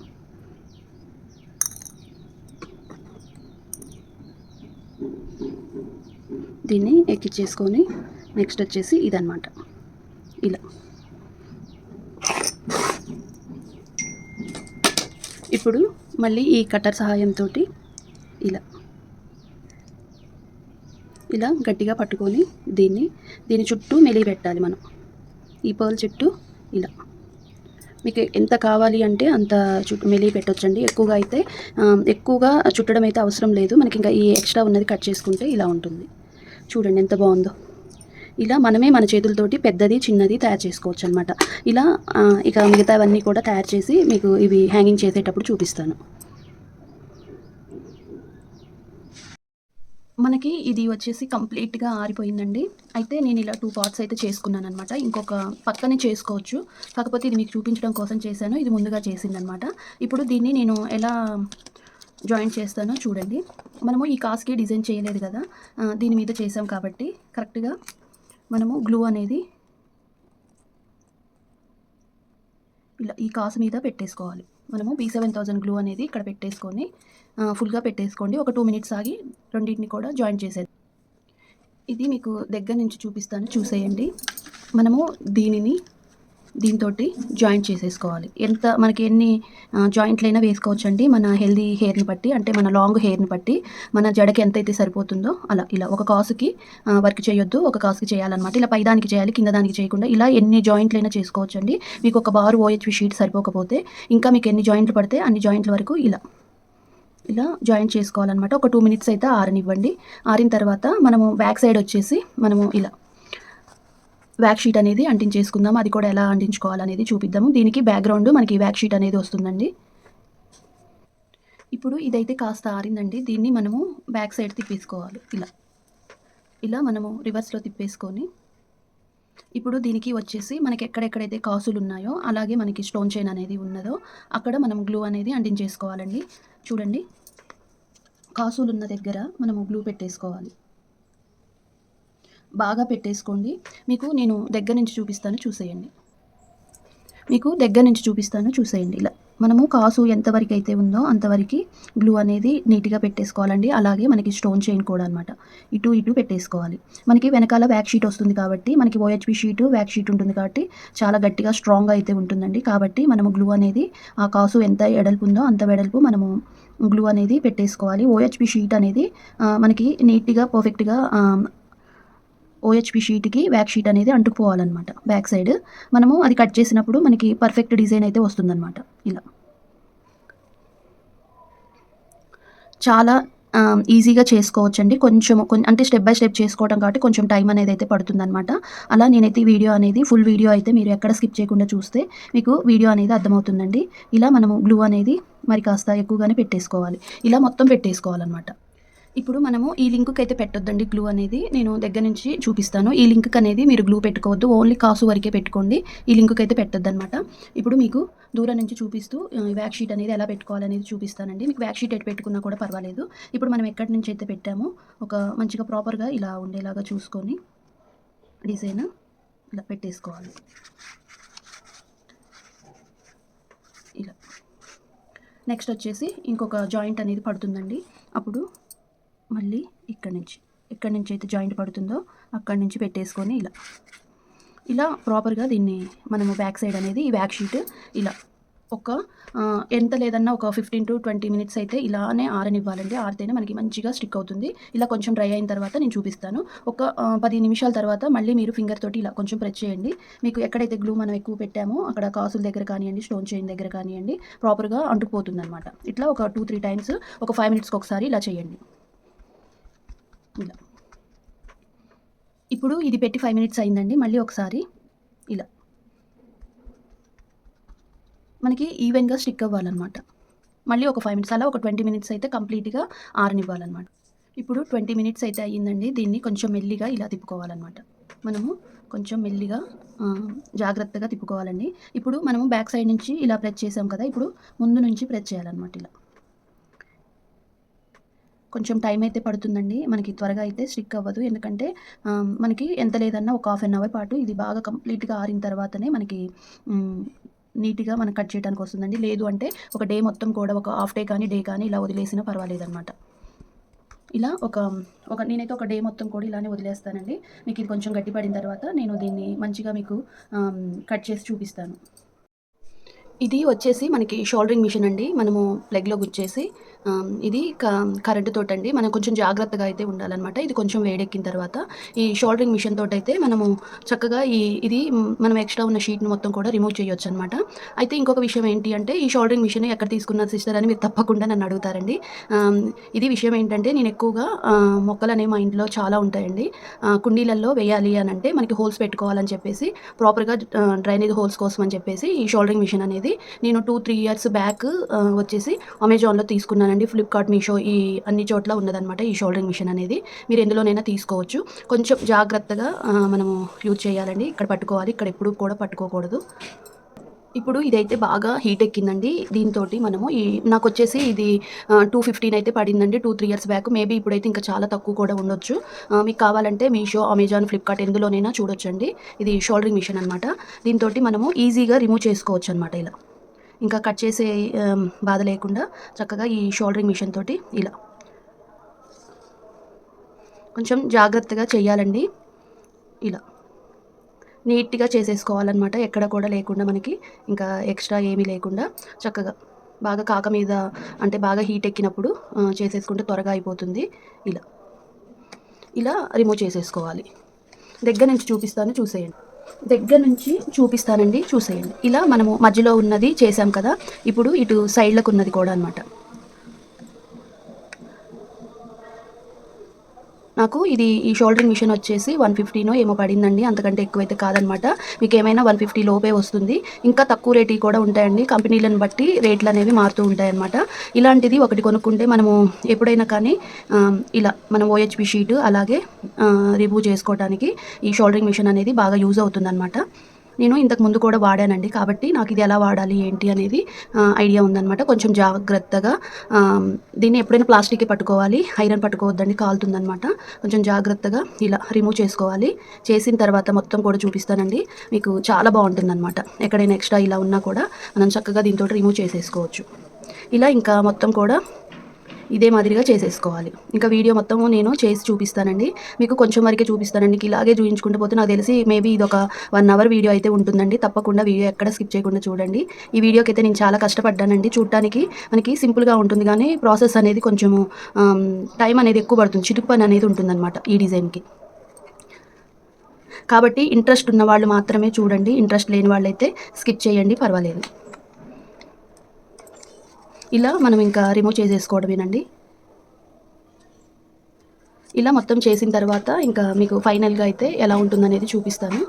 దీన్ని ఎక్కించేసుకొని నెక్స్ట్ వచ్చేసి ఇదన్నమాట. ఇలా ఇప్పుడు మళ్ళీ ఈ కట్టర్ సహాయంతో ఇలా గట్టిగా పట్టుకొని దీని చుట్టూ మెలిగి పెట్టాలి మనం. ఈ పర్ల్ చుట్టూ ఇలా మీకు ఎంత కావాలి అంటే అంత మెలిగి పెట్టొచ్చండి. ఎక్కువగా చుట్టడం అయితే అవసరం లేదు. మనకి ఇంకా ఈ ఎక్స్ట్రా ఉన్నది కట్ చేసుకుంటే ఇలా ఉంటుంది. చూడండి ఎంత బాగుందో. ఇలా మనమే మన చేతులతోటి పెద్దది చిన్నది తయారు చేసుకోవచ్చు అనమాట. ఇలా ఇక మిగతావన్నీ కూడా తయారు చేసి మీకు ఇవి హ్యాంగింగ్ చేసేటప్పుడు చూపిస్తాను. మనకి ఇది వచ్చేసి కంప్లీట్గా ఆరిపోయిందండి. అయితే నేను ఇలా 2 పార్ట్స్ అయితే చేసుకున్నాను అనమాట. ఇంకొక పక్కనే చేసుకోవచ్చు, కాకపోతే ఇది మీకు చూపించడం కోసం చేశాను. ఇది ముందుగా చేసిందనమాట. ఇప్పుడు దీన్ని నేను ఎలా జాయింట్ చేస్తానో చూడండి. మనము ఈ కాస్కి డిజైన్ చేయలేదు కదా, దీని మీద చేసాం కాబట్టి కరెక్ట్గా మనము గ్లూ అనేది ఇలా ఈ కాసు మీద పెట్టేసుకోవాలి. మనము B7000 గ్లూ అనేది ఇక్కడ పెట్టేసుకొని ఫుల్గా పెట్టేసుకోండి. ఒక 2 మినిట్స్ ఆగి రెండింటిని కూడా జాయిన్ చేసేది. ఇది మీకు దగ్గర నుంచి చూపిస్తాను, చూసేయండి. మనము దీంతో జాయింట్ చేసేసుకోవాలి. మనకి ఎన్ని జాయింట్లైనా వేసుకోవచ్చండి, మన హెల్దీ హెయిర్ని బట్టి, అంటే మన లాంగ్ హెయిర్ని బట్టి, మన జడకి ఎంతైతే సరిపోతుందో అలా. ఇలా ఒక కాసుకి వర్క్ చేయొద్దు, ఒక కాసుకి చేయాలన్నమాట. ఇలా పైదానికి చేయాలి, కింద దానికి చేయకుండా ఇలా ఎన్ని జాయింట్లైనా చేసుకోవచ్చండి. మీకు ఒక బారు OHV షీట్ సరిపోకపోతే ఇంకా మీకు ఎన్ని జాయింట్లు పడితే అన్ని జాయింట్ల వరకు ఇలా జాయింట్ చేసుకోవాలన్నమాట. ఒక 2 మినిట్స్ అయితే ఆరనివ్వండి. ఆరిన తర్వాత మనము బ్యాక్ సైడ్ వచ్చేసి మనము ఇలా వ్యాక్ షీట్ అనేది అంటించేసుకుందాం. అది కూడా ఎలా అంటించుకోవాలనేది చూపిద్దాము. దీనికి బ్యాక్గ్రౌండ్ మనకి వ్యాక్ షీట్ అనేది వస్తుందండి. ఇప్పుడు ఇదైతే కాస్త ఆరిందండి. దీన్ని మనము బ్యాక్ సైడ్ తిప్పేసుకోవాలి. ఇలా మనము రివర్స్లో తిప్పేసుకొని ఇప్పుడు దీనికి వచ్చేసి మనకి ఎక్కడెక్కడైతే కాసులు ఉన్నాయో, అలాగే మనకి స్టోన్ చైన్ అనేది ఉన్నదో అక్కడ మనం గ్లూ అనేది అంటించేసుకోవాలండి. చూడండి, కాసులు ఉన్న దగ్గర మనము గ్లూ పెట్టేసుకోవాలి. బాగా పెట్టేసుకోండి. మీకు నేను దగ్గర నుంచి చూపిస్తాను, చూసేయండి. ఇలా మనము కాసు ఎంతవరకు అయితే ఉందో అంతవరకు గ్లూ అనేది నీట్గా పెట్టేసుకోవాలండి. అలాగే మనకి స్టోన్ చైన్ కూడా అనమాట ఇటు పెట్టేసుకోవాలి. మనకి వెనకాల వ్యాక్ షీట్ వస్తుంది కాబట్టి, మనకి OHV షీట్ వ్యాక్ షీట్ ఉంటుంది కాబట్టి చాలా గట్టిగా స్ట్రాంగ్గా అయితే ఉంటుందండి. కాబట్టి మనము గ్లూ అనేది ఆ కాసు ఎంత వెడల్పు ఉందో అంత వెడల్పు మనము గ్లూ అనేది పెట్టేసుకోవాలి. OHV షీట్ అనేది మనకి నీట్గా పర్ఫెక్ట్గా OHV షీట్కి వ్యాక్ షీట్ అనేది అంటుకుపోవాలన్నమాట. బ్యాక్ సైడ్ మనము అది కట్ చేసినప్పుడు మనకి పర్ఫెక్ట్ డిజైన్ అయితే వస్తుందన్నమాట. ఇలా చాలా ఈజీగా చేసుకోవచ్చండి. అంటే స్టెప్ బై స్టెప్ చేసుకోవడం కాబట్టి కొంచెం టైం అనేది అయితే పడుతుందన్నమాట. అలా నేనైతే ఫుల్ వీడియో అయితే మీరు ఎక్కడ స్కిప్ చేయకుండా చూస్తే మీకు వీడియో అనేది అర్థమవుతుందండి. ఇలా మనము గ్లూ అనేది మరి కాస్త ఎక్కువగానే పెట్టేసుకోవాలి. ఇలా మొత్తం పెట్టేసుకోవాలన్నమాట. ఇప్పుడు మనము ఈ లింక్కి అయితే పెట్టొద్దండి గ్లూ అనేది. నేను దగ్గర నుంచి చూపిస్తాను. ఈ లింక్ అనేది మీరు గ్లూ పెట్టుకోవద్దు, ఓన్లీ కాసు వరకే పెట్టుకోండి. ఈ లింక్కి అయితే పెట్టొద్దు అనమాట. ఇప్పుడు మీకు దూరం నుంచి చూపిస్తూ వ్యాక్ షీట్ అనేది ఎలా పెట్టుకోవాలనేది చూపిస్తానండి. మీకు వ్యాక్ షీట్ ఎటు పెట్టుకున్నా కూడా పర్వాలేదు. ఇప్పుడు మనం ఎక్కడి నుంచి అయితే పెట్టామో ఒక మంచిగా ప్రాపర్గా ఇలా ఉండేలాగా చూసుకొని డిజైన్ ఇలా పెట్టేసుకోవాలి. ఇలా నెక్స్ట్ వచ్చేసి ఇంకొక జాయింట్ అనేది పడుతుందండి. అప్పుడు మళ్ళీ ఎక్కడి నుంచి అయితే జాయింట్ పడుతుందో అక్కడి నుంచి పెట్టేసుకొని ఇలా ప్రాపర్గా దీన్ని మనము బ్యాక్ సైడ్ అనేది ఈ వ్యాక్ షీట్ ఇలా ఎంత లేదన్నా ఒక 15 to 20 మినిట్స్ అయితే ఇలానే ఆరనివ్వాలండి. ఆరితేనే మనకి మంచిగా స్టిక్ అవుతుంది. ఇలా కొంచెం డ్రై అయిన తర్వాత నేను చూపిస్తాను. ఒక 10 నిమిషాల తర్వాత మళ్ళీ మీరు ఫింగర్ తోటి ఇలా కొంచెం ప్రెస్ చేయండి. మీకు ఎక్కడైతే గ్లూ మనం ఎక్కువ పెట్టామో అక్కడ కాసుల దగ్గర కానివ్వండి, స్టోన్ చైన్ దగ్గర కానివ్వండి, ప్రాపర్గా అంటుకుపోతుంది అనమాట. ఇట్లా ఒక 2-3 టైమ్స్ ఒక 5 మినిట్స్కి ఒకసారి ఇలా చేయండి. ఇలా ఇప్పుడు ఇది పెట్టి 5 మినిట్స్ అయిందండి. మళ్ళీ ఒకసారి ఇలా మనకి ఈవెన్గా స్టిక్ అవ్వాలన్నమాట. మళ్ళీ ఒక 5 మినిట్స్, అలా ఒక 20 మినిట్స్ అయితే కంప్లీట్గా ఆరనివ్వాలన్నమాట. ఇప్పుడు 20 మినిట్స్ అయితే అయ్యిందండి. దీన్ని కొంచెం మెల్లిగా ఇలా తిప్పుకోవాలన్నమాట. మనము కొంచెం మెల్లిగా జాగ్రత్తగా తిప్పుకోవాలండి. ఇప్పుడు మనము బ్యాక్ సైడ్ నుంచి ఇలా ప్రెస్ చేసాం కదా, ఇప్పుడు ముందు నుంచి ప్రెస్ చేయాలన్నమాట. ఇలా కొంచెం టైం అయితే పడుతుందండి. మనకి త్వరగా అయితే స్టిక్ అవ్వదు. ఎందుకంటే మనకి ఎంత లేదన్నా ఒక హాఫ్ అన్ అవర్ పాటు ఇది బాగా కంప్లీట్‌గా ఆరిన తర్వాతనే మనకి హ్మ్, నీట్‌గా మనం కట్ చేయడానికి వస్తుందండి. లేదు అంటే ఒక డే మొత్తం కూడా ఒక హాఫ్ డే కానీ, డే కానీ ఇలా వదిలేసినా పర్వాలేదనమాట. ఇలా నేనైతే ఒక డే మొత్తం కూడా ఇలానే వదిలేస్తానండి. మీకు ఇది కొంచెం గట్టి పడిన తర్వాత నేను దీన్ని మంచిగా మీకు కట్ చేసి చూపిస్తాను. ఇది వచ్చేసి మనకి షోల్డరింగ్ మిషన్ అండి. మనము ప్లగ్‌లో గుచ్చేసి ఇది కరెంట్ తోటండి. మనం కొంచెం జాగ్రత్తగా అయితే ఉండాలనమాట. ఇది కొంచెం వేడెక్కిన తర్వాత ఈ షోల్డరింగ్ మిషన్ తోటైతే మనము చక్కగా ఇది మనం ఎక్స్ట్రా ఉన్న షీట్‌ని మొత్తం కూడా రిమూవ్ చేయొచ్చనమాట. అయితే ఇంకొక విషయం ఏంటి అంటే ఈ షోల్డరింగ్ మిషన్ ఎక్కడ తీసుకున్నారు సిస్టర్ అని మీరు తప్పకుండా నన్ను అడుగుతారండి. ఆహ్, ఇది విషయం ఏంటంటే నేను ఎక్కువగా మొక్కలనేవి మా ఇంట్లో చాలా ఉంటాయండి. కుండీలల్లో వేయాలి అనంటే మనకి హోల్స్ పెట్టుకోవాలని చెప్పేసి ప్రాపర్‌గా డ్రైనేజ్ హోల్స్ కోసం అని చెప్పేసి ఈ షోల్డరింగ్ మిషన్ అనేది నేను 2, 3 ఇయర్స్ బ్యాక్ వచ్చేసి అమెజాన్‌లో తీసుకున్నానండి. ఫ్లిప్‌కార్ట్, మీషో ఈ అన్ని చోట్ల ఉన్నదనమాట ఈ షోల్డరింగ్ మిషన్ అనేది. మీరు ఎందులోనైనా తీసుకోవచ్చు. కొంచెం జాగ్రత్తగా మనము యూజ్ చేయాలండి. ఇక్కడ పట్టుకోవాలి. ఇక్కడ ఎప్పుడు కూడా పట్టుకోకూడదు. ఇప్పుడు ఇదైతే బాగా హీట్ ఎక్కిందండి. దీనితోటి మనము నాకొచ్చేసి ఇది 215 అయితే పడిందండి. 2, 3 ఇయర్స్ బ్యాక్. మేబీ ఇప్పుడైతే ఇంకా చాలా తక్కువ కూడా ఉండొచ్చు. మీకు కావాలంటే మీషో, అమెజాన్, ఫ్లిప్‌కార్ట్ ఎందులోనైనా చూడొచ్చండి. ఇది షోల్డరింగ్ మిషన్ అనమాట. దీనితోటి మనము ఈజీగా రిమూవ్ చేసుకోవచ్చనమాట ఇలా. ఇంకా కట్ చేసే బాధ లేకుండా చక్కగా ఈ షోల్డరింగ్ మిషన్ తోటి ఇలా కొంచెం జాగ్రత్తగా చేయాలండి. ఇలా నీట్‌గా చేసేసుకోవాలనమాట. ఎక్కడ కూడా లేకుండా మనకి ఇంకా ఎక్స్ట్రా ఏమీ లేకుండా చక్కగా బాగా కాక మీద అంటే బాగా హీట్ ఎక్కినప్పుడు చేసేసుకుంటే త్వరగా అయిపోతుంది. ఇలా. ఇలా రిమూవ్ చేసేసుకోవాలి. దగ్గర నుంచి చూపిస్తాను చూసేయండి. దగ్గర నుంచి చూపిస్తానండి చూసేయండి. ఇలా మనము మధ్యలో ఉన్నది చేసాం కదా! ఇప్పుడు ఇటు సైడ్‌లకు ఉన్నది కూడా అనమాట. నాకు ఈ షోల్డరింగ్ మిషన్ వచ్చేసి 150నో ఏమో పడిందండి. అంతకంటే ఎక్కువైతే కాదనమాట. మీకేమైనా 150 లోపే వస్తుంది. ఇంకా తక్కువ రేట్‌వి కూడా ఉంటాయండి. కంపెనీలను బట్టి రేట్లనేవి మారుతూ ఉంటాయన్నమాట. ఇలాంటిది ఒకటి కొనుక్కుంటే మనము ఎప్పుడైనా కానీ ఇలా మనం ఓహెచ్‌పి షీటు అలాగే రిమూవ్ చేసుకోవటానికి ఈ షోల్డరింగ్ మిషన్ అనేది బాగా యూజ్ అవుతుందనమాట. నేను ఇంతకు ముందు కూడా వాడానండి. కాబట్టి నాకు ఇది ఎలా వాడాలి ఏంటి అనేది ఐడియా ఉందనమాట. కొంచెం జాగ్రత్తగా దీన్ని ఎప్పుడైనా ప్లాస్టిక్‌కి పట్టుకోవాలి. ఐరన్ పట్టుకోవద్దండి కాలుతుందనమాట. కొంచెం జాగ్రత్తగా ఇలా రిమూవ్ చేసుకోవాలి. చేసిన తర్వాత మొత్తం కూడా చూపిస్తానండి. మీకు చాలా బావుంటుందనమాట. ఎక్కడైనా ఎక్స్ట్రా ఇలా ఉన్నా కూడా మనం చక్కగా దీనితోటి రిమూవ్ చేసేసుకోవచ్చు. ఇలా ఇంకా మొత్తం కూడా ఇదే మాదిరిగా చేసేసుకోవాలి. ఇంకా వీడియో మొత్తము నేను చేసి చూపిస్తానండి. మీకు కొంచెం వరకే చూపిస్తానండి. ఇలాగే చూయించుకుంటూ పోతే నాకు తెలిసి మేబీ ఇదొక 1 అవర్ వీడియో అయితే ఉంటుందండి. తప్పకుండా వీడియో ఎక్కడ స్కిప్ చేయకుండా చూడండి. ఈ వీడియోకైతే నేను చాలా కష్టపడ్డానండి. చూడటానికి మనకి సింపుల్‌గా ఉంటుంది గానీ ప్రాసెస్ అనేది కొంచెము టైం అనేది ఎక్కువ పడుతుంది. చిటుకు పని అనేది ఉంటుందన్నమాట ఈ డిజైన్‌కి. కాబట్టి ఇంట్రెస్ట్ ఉన్న వాళ్ళు మాత్రమే చూడండి. ఇంట్రెస్ట్ లేని వాళ్ళైతే స్కిప్ చేయండి పర్వాలేదు. ఇలా మనం ఇంకా రిమూవ్ చేసేసుకోవడమేనండి. ఇలా మొత్తం చేసిన తర్వాత ఇంకా మీకు ఫైనల్‌గా అయితే ఎలా ఉంటుందనేది చూపిస్తాను.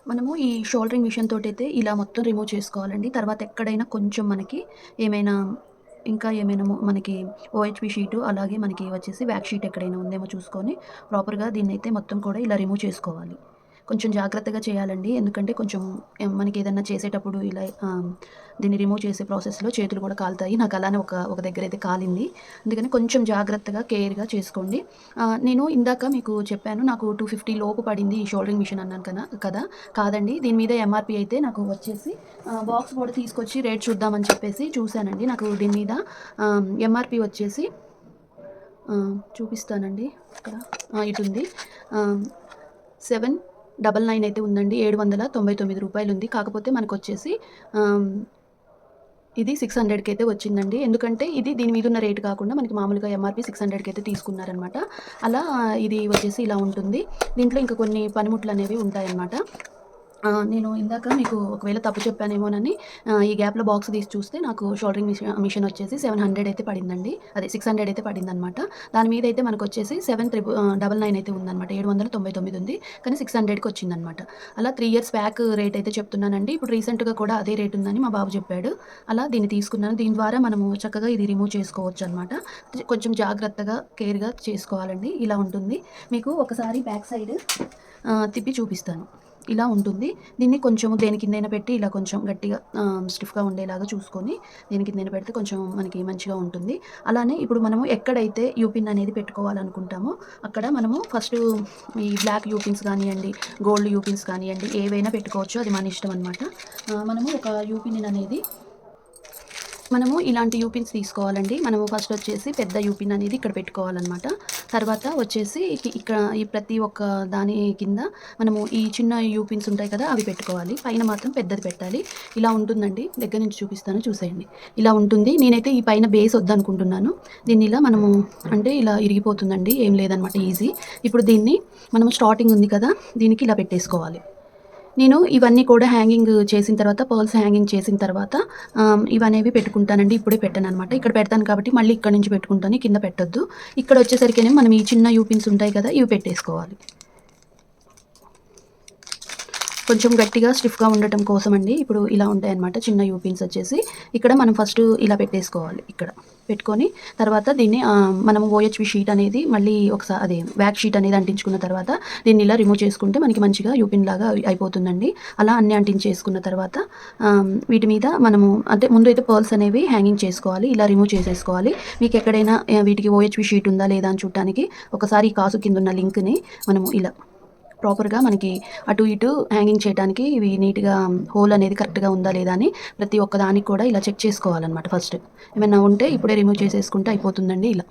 మనము ఈ షోల్డరింగ్ మిషన్ తోటైతే ఇలా మొత్తం రిమూవ్ చేసుకోవాలండి. తర్వాత ఎక్కడైనా కొంచెం మనకి ఏమైనా ఇంకా ఏమైనా మనకి ఓహెచ్‌పి షీటు అలాగే మనకి వచ్చేసి వ్యాక్స్ షీట్ ఎక్కడైనా ఉందేమో చూసుకొని ప్రాపర్‌గా దీన్నైతే మొత్తం కూడా ఇలా రిమూవ్ చేసుకోవాలి. కొంచెం జాగ్రత్తగా చేయాలండి. ఎందుకంటే కొంచెం మనకేదన్నా చేసేటప్పుడు ఇలా దీన్ని రిమూవ్ చేసే ప్రాసెస్‌లో చేతులు కూడా కాలుతాయి. నాకు అలానే ఒక దగ్గరైతే కాలింది. అందుకని కొంచెం జాగ్రత్తగా కేర్‌గా చేసుకోండి. నేను ఇందాక మీకు చెప్పాను నాకు 250 లోపు పడింది ఈ షోల్డరింగ్ మిషన్ అన్నాను కదా! కాదండి. దీని మీద ఎంఆర్‌పీ అయితే నాకు వచ్చేసి బాక్స్ కూడా తీసుకొచ్చి రేట్ చూద్దామని చెప్పేసి చూసానండి. నాకు దీని మీద ఎంఆర్‌పీ వచ్చేసి చూపిస్తానండి. ఇక్కడ ఇటుంది. 799 అయితే ఉందండి. రూ. 799 ఉంది. కాకపోతే మనకొచ్చేసి ఇది 600కి అయితే వచ్చిందండి. ఎందుకంటే ఇది దీని మీద ఉన్న రేట్ కాకుండా మనకి మామూలుగా ఎంఆర్‌పీ 600కి అయితే తీసుకున్నారనమాట. అలా ఇది వచ్చేసి ఇలా ఉంటుంది. దీంట్లో ఇంకా కొన్ని పనిముట్లనేవి ఉంటాయన్నమాట. నేను ఇందాక మీకు ఒకవేళ తప్పు చెప్పానేమోనని ఈ గ్యాప్‌లో బాక్స్ తీసి చూస్తే నాకు షోల్డరింగ్ మిషన్ వచ్చేసి 700 అయితే పడిందండి. అదే 600 అయితే పడిందనమాట. దాని మీద అయితే మనకొచ్చేసి 99 అయితే ఉందనమాట. 799 ఉంది. కానీ 600కి వచ్చిందనమాట. అలా 3 ఇయర్స్ బ్యాక్ రేట్ అయితే చెప్తున్నానండి. ఇప్పుడు రీసెంట్‌గా కూడా అదే రేట్ ఉందని మా బాబు చెప్పాడు. అలా దీన్ని తీసుకున్నాను. దీని ద్వారా మనము చక్కగా ఇది రిమూవ్ చేసుకోవచ్చనమాట. కొంచెం జాగ్రత్తగా, కేర్‌గా చేసుకోవాలండి. ఇలా ఉంటుంది. మీకు ఒకసారి బ్యాక్ సైడ్ తిప్పి చూపిస్తాను. ఇలా ఉంటుంది. దీన్ని కొంచెం దేని కిందైనా పెట్టి ఇలా కొంచెం గట్టిగా స్టిఫ్‌గా ఉండేలాగా చూసుకొని దేని కిందైనా పెడితే కొంచెం మనకి మంచిగా ఉంటుంది. అలానే ఇప్పుడు మనము ఎక్కడైతే యూపిన్ అనేది పెట్టుకోవాలనుకుంటామో అక్కడ మనము ఫస్టు ఈ బ్లాక్ యూపిన్స్ కానియండి, గోల్డ్ యూపిన్స్ కానియండి ఏవైనా పెట్టుకోవచ్చు. అది మన ఇష్టం అనమాట. మనము ఒక యూపిన్ అనేది మనము ఇలాంటి యూపిన్స్ తీసుకోవాలండి. మనము ఫస్ట్ వచ్చేసి పెద్ద యూపిన్ అనేది ఇక్కడ పెట్టుకోవాలన్నమాట. తర్వాత వచ్చేసి ఇక్కడ ఈ ప్రతి ఒక్క దాని కింద మనము ఈ చిన్న యూపిన్స్ ఉంటాయి కదా, అవి పెట్టుకోవాలి. పైన మాత్రం పెద్దది పెట్టాలి. ఇలా ఉంటుందండి. దగ్గర నుంచి చూపిస్తాను చూసేయండి. ఇలా ఉంటుంది. నేనైతే ఈ పైన బేస్ వద్దనుకుంటున్నాను. దీన్ని ఇలా మనము అంటే ఇలా ఇరిగిపోతుందండి. ఏం లేదనమాట, ఈజీ. ఇప్పుడు దీన్ని మనము స్టార్టింగ్ ఉంది కదా, దీనికి ఇలా పెట్టేసుకోవాలి. నేను ఇవన్నీ కూడా హ్యాంగింగ్ చేసిన తర్వాత, పర్ల్స్ హ్యాంగింగ్ చేసిన తర్వాత ఇవనేవి పెట్టుకుంటానండి. ఇప్పుడే పెట్టాననమాట. ఇక్కడ పెడతాను కాబట్టి మళ్ళీ ఇక్కడ నుంచి పెట్టుకుంటాను. కింద పెట్టొద్దు. ఇక్కడ వచ్చేసరికేనేమో మనం ఈ చిన్న యూపిన్స్ ఉంటాయి కదా, ఇవి పెట్టేసుకోవాలి. కొంచెం గట్టిగా స్టిఫ్‌గా ఉండటం కోసం అండి. ఇప్పుడు ఇలా ఉంటాయన్నమాట చిన్న యూపిన్స్ వచ్చేసి. ఇక్కడ మనం ఫస్ట్ ఇలా పెట్టేసుకోవాలి. ఇక్కడ పెట్టుకొని తర్వాత దీన్ని మనము ఓహెచ్‌వి షీట్ అనేది మళ్ళీ అదే వ్యాక్స్ షీట్ అనేది అంటించుకున్న తర్వాత దీన్ని ఇలా రిమూవ్ చేసుకుంటే మనకి మంచిగా యూపిన్ లాగా అయిపోతుందండి. అలా అన్నీ అంటించేసుకున్న తర్వాత వీటి మీద మనము అంటే ముందు అయితే పర్ల్స్ అనేవి హ్యాంగింగ్ చేసుకోవాలి. ఇలా రిమూవ్ చేసేసుకోవాలి. మీకు ఎక్కడైనా వీటికి ఓహెచ్‌వి షీట్ ఉందా లేదా అని చూడటానికి ఒకసారి ఈ కాసు కింద ఉన్న లింక్‌ని మనము ఇలా ప్రాపర్గా మనకి అటు ఇటు హ్యాంగింగ్ చేయడానికి ఇవి నీట్గా హోల్ అనేది కరెక్ట్గా ఉందా లేదా అని ప్రతి ఒక్క దానికి కూడా ఇలా చెక్ చేసుకోవాలన్నమాట. ఫస్ట్ ఏమైనా ఉంటే ఇప్పుడే రిమూవ్ చేసేసుకుంటే అయిపోతుందండి. ఇలా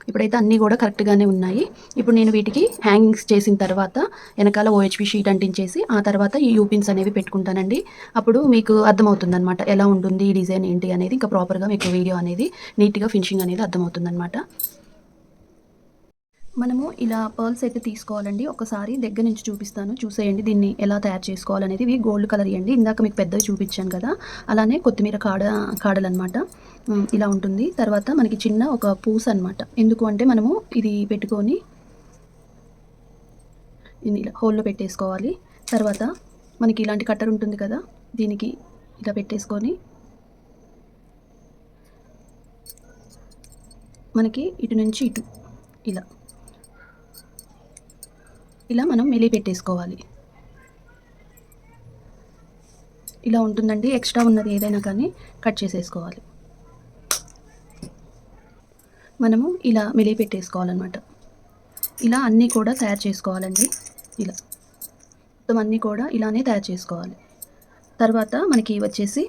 ఇప్పుడైతే అన్నీ కూడా కరెక్ట్గానే ఉన్నాయి. ఇప్పుడు నేను వీటికి హ్యాంగింగ్స్ చేసిన తర్వాత వెనకాల ఓహెచ్‌వి షీట్ అంటించేసి ఆ తర్వాత ఈ యూపిన్స్ అనేవి పెట్టుకుంటానండి. అప్పుడు మీకు అర్థమవుతుందన్నమాట ఎలా ఉంటుంది ఈ డిజైన్ ఏంటి అనేది. ఇంకా ప్రాపర్గా మీకు వీడియో అనేది నీట్గా ఫినిషింగ్ అనేది అర్థమవుతుందన్నమాట. మనము ఇలా పర్ల్స్ అయితే తీసుకోవాలండి. ఒకసారి దగ్గర నుంచి చూపిస్తాను చూసేయండి దీన్ని ఎలా తయారు చేసుకోవాలనేది. ఇవి గోల్డ్ కలర్ ఇయండి. ఇందాక మీకు పెద్దవి చూపించాను కదా, అలానే కొత్తిమీర కాడలన్నమాట. ఇలా ఉంటుంది. తర్వాత మనకి చిన్న ఒక పూస అనమాట. ఎందుకు అంటే మనము ఇది పెట్టుకొని ఇలా హోల్లో పెట్టేసుకోవాలి. తర్వాత మనకి ఇలాంటి కట్టర్ ఉంటుంది కదా, దీనికి ఇలా పెట్టేసుకొని మనకి ఇటు నుంచి ఇటు ఇలా మనం మెలి పెట్టేసుకోవాలి. ఇలా ఉంటుందండి. ఎక్స్ట్రా ఉన్నది ఏదైనా కానీ కట్ చేసేసుకోవాలి. మనము ఇలా మెలి పెట్టేసుకోవాలన్నమాట. ఇలా అన్నీ కూడా తయారు చేసుకోవాలండి. ఇలా మొత్తం అన్నీ కూడా ఇలానే తయారు చేసుకోవాలి. తర్వాత మనకి వచ్చేసి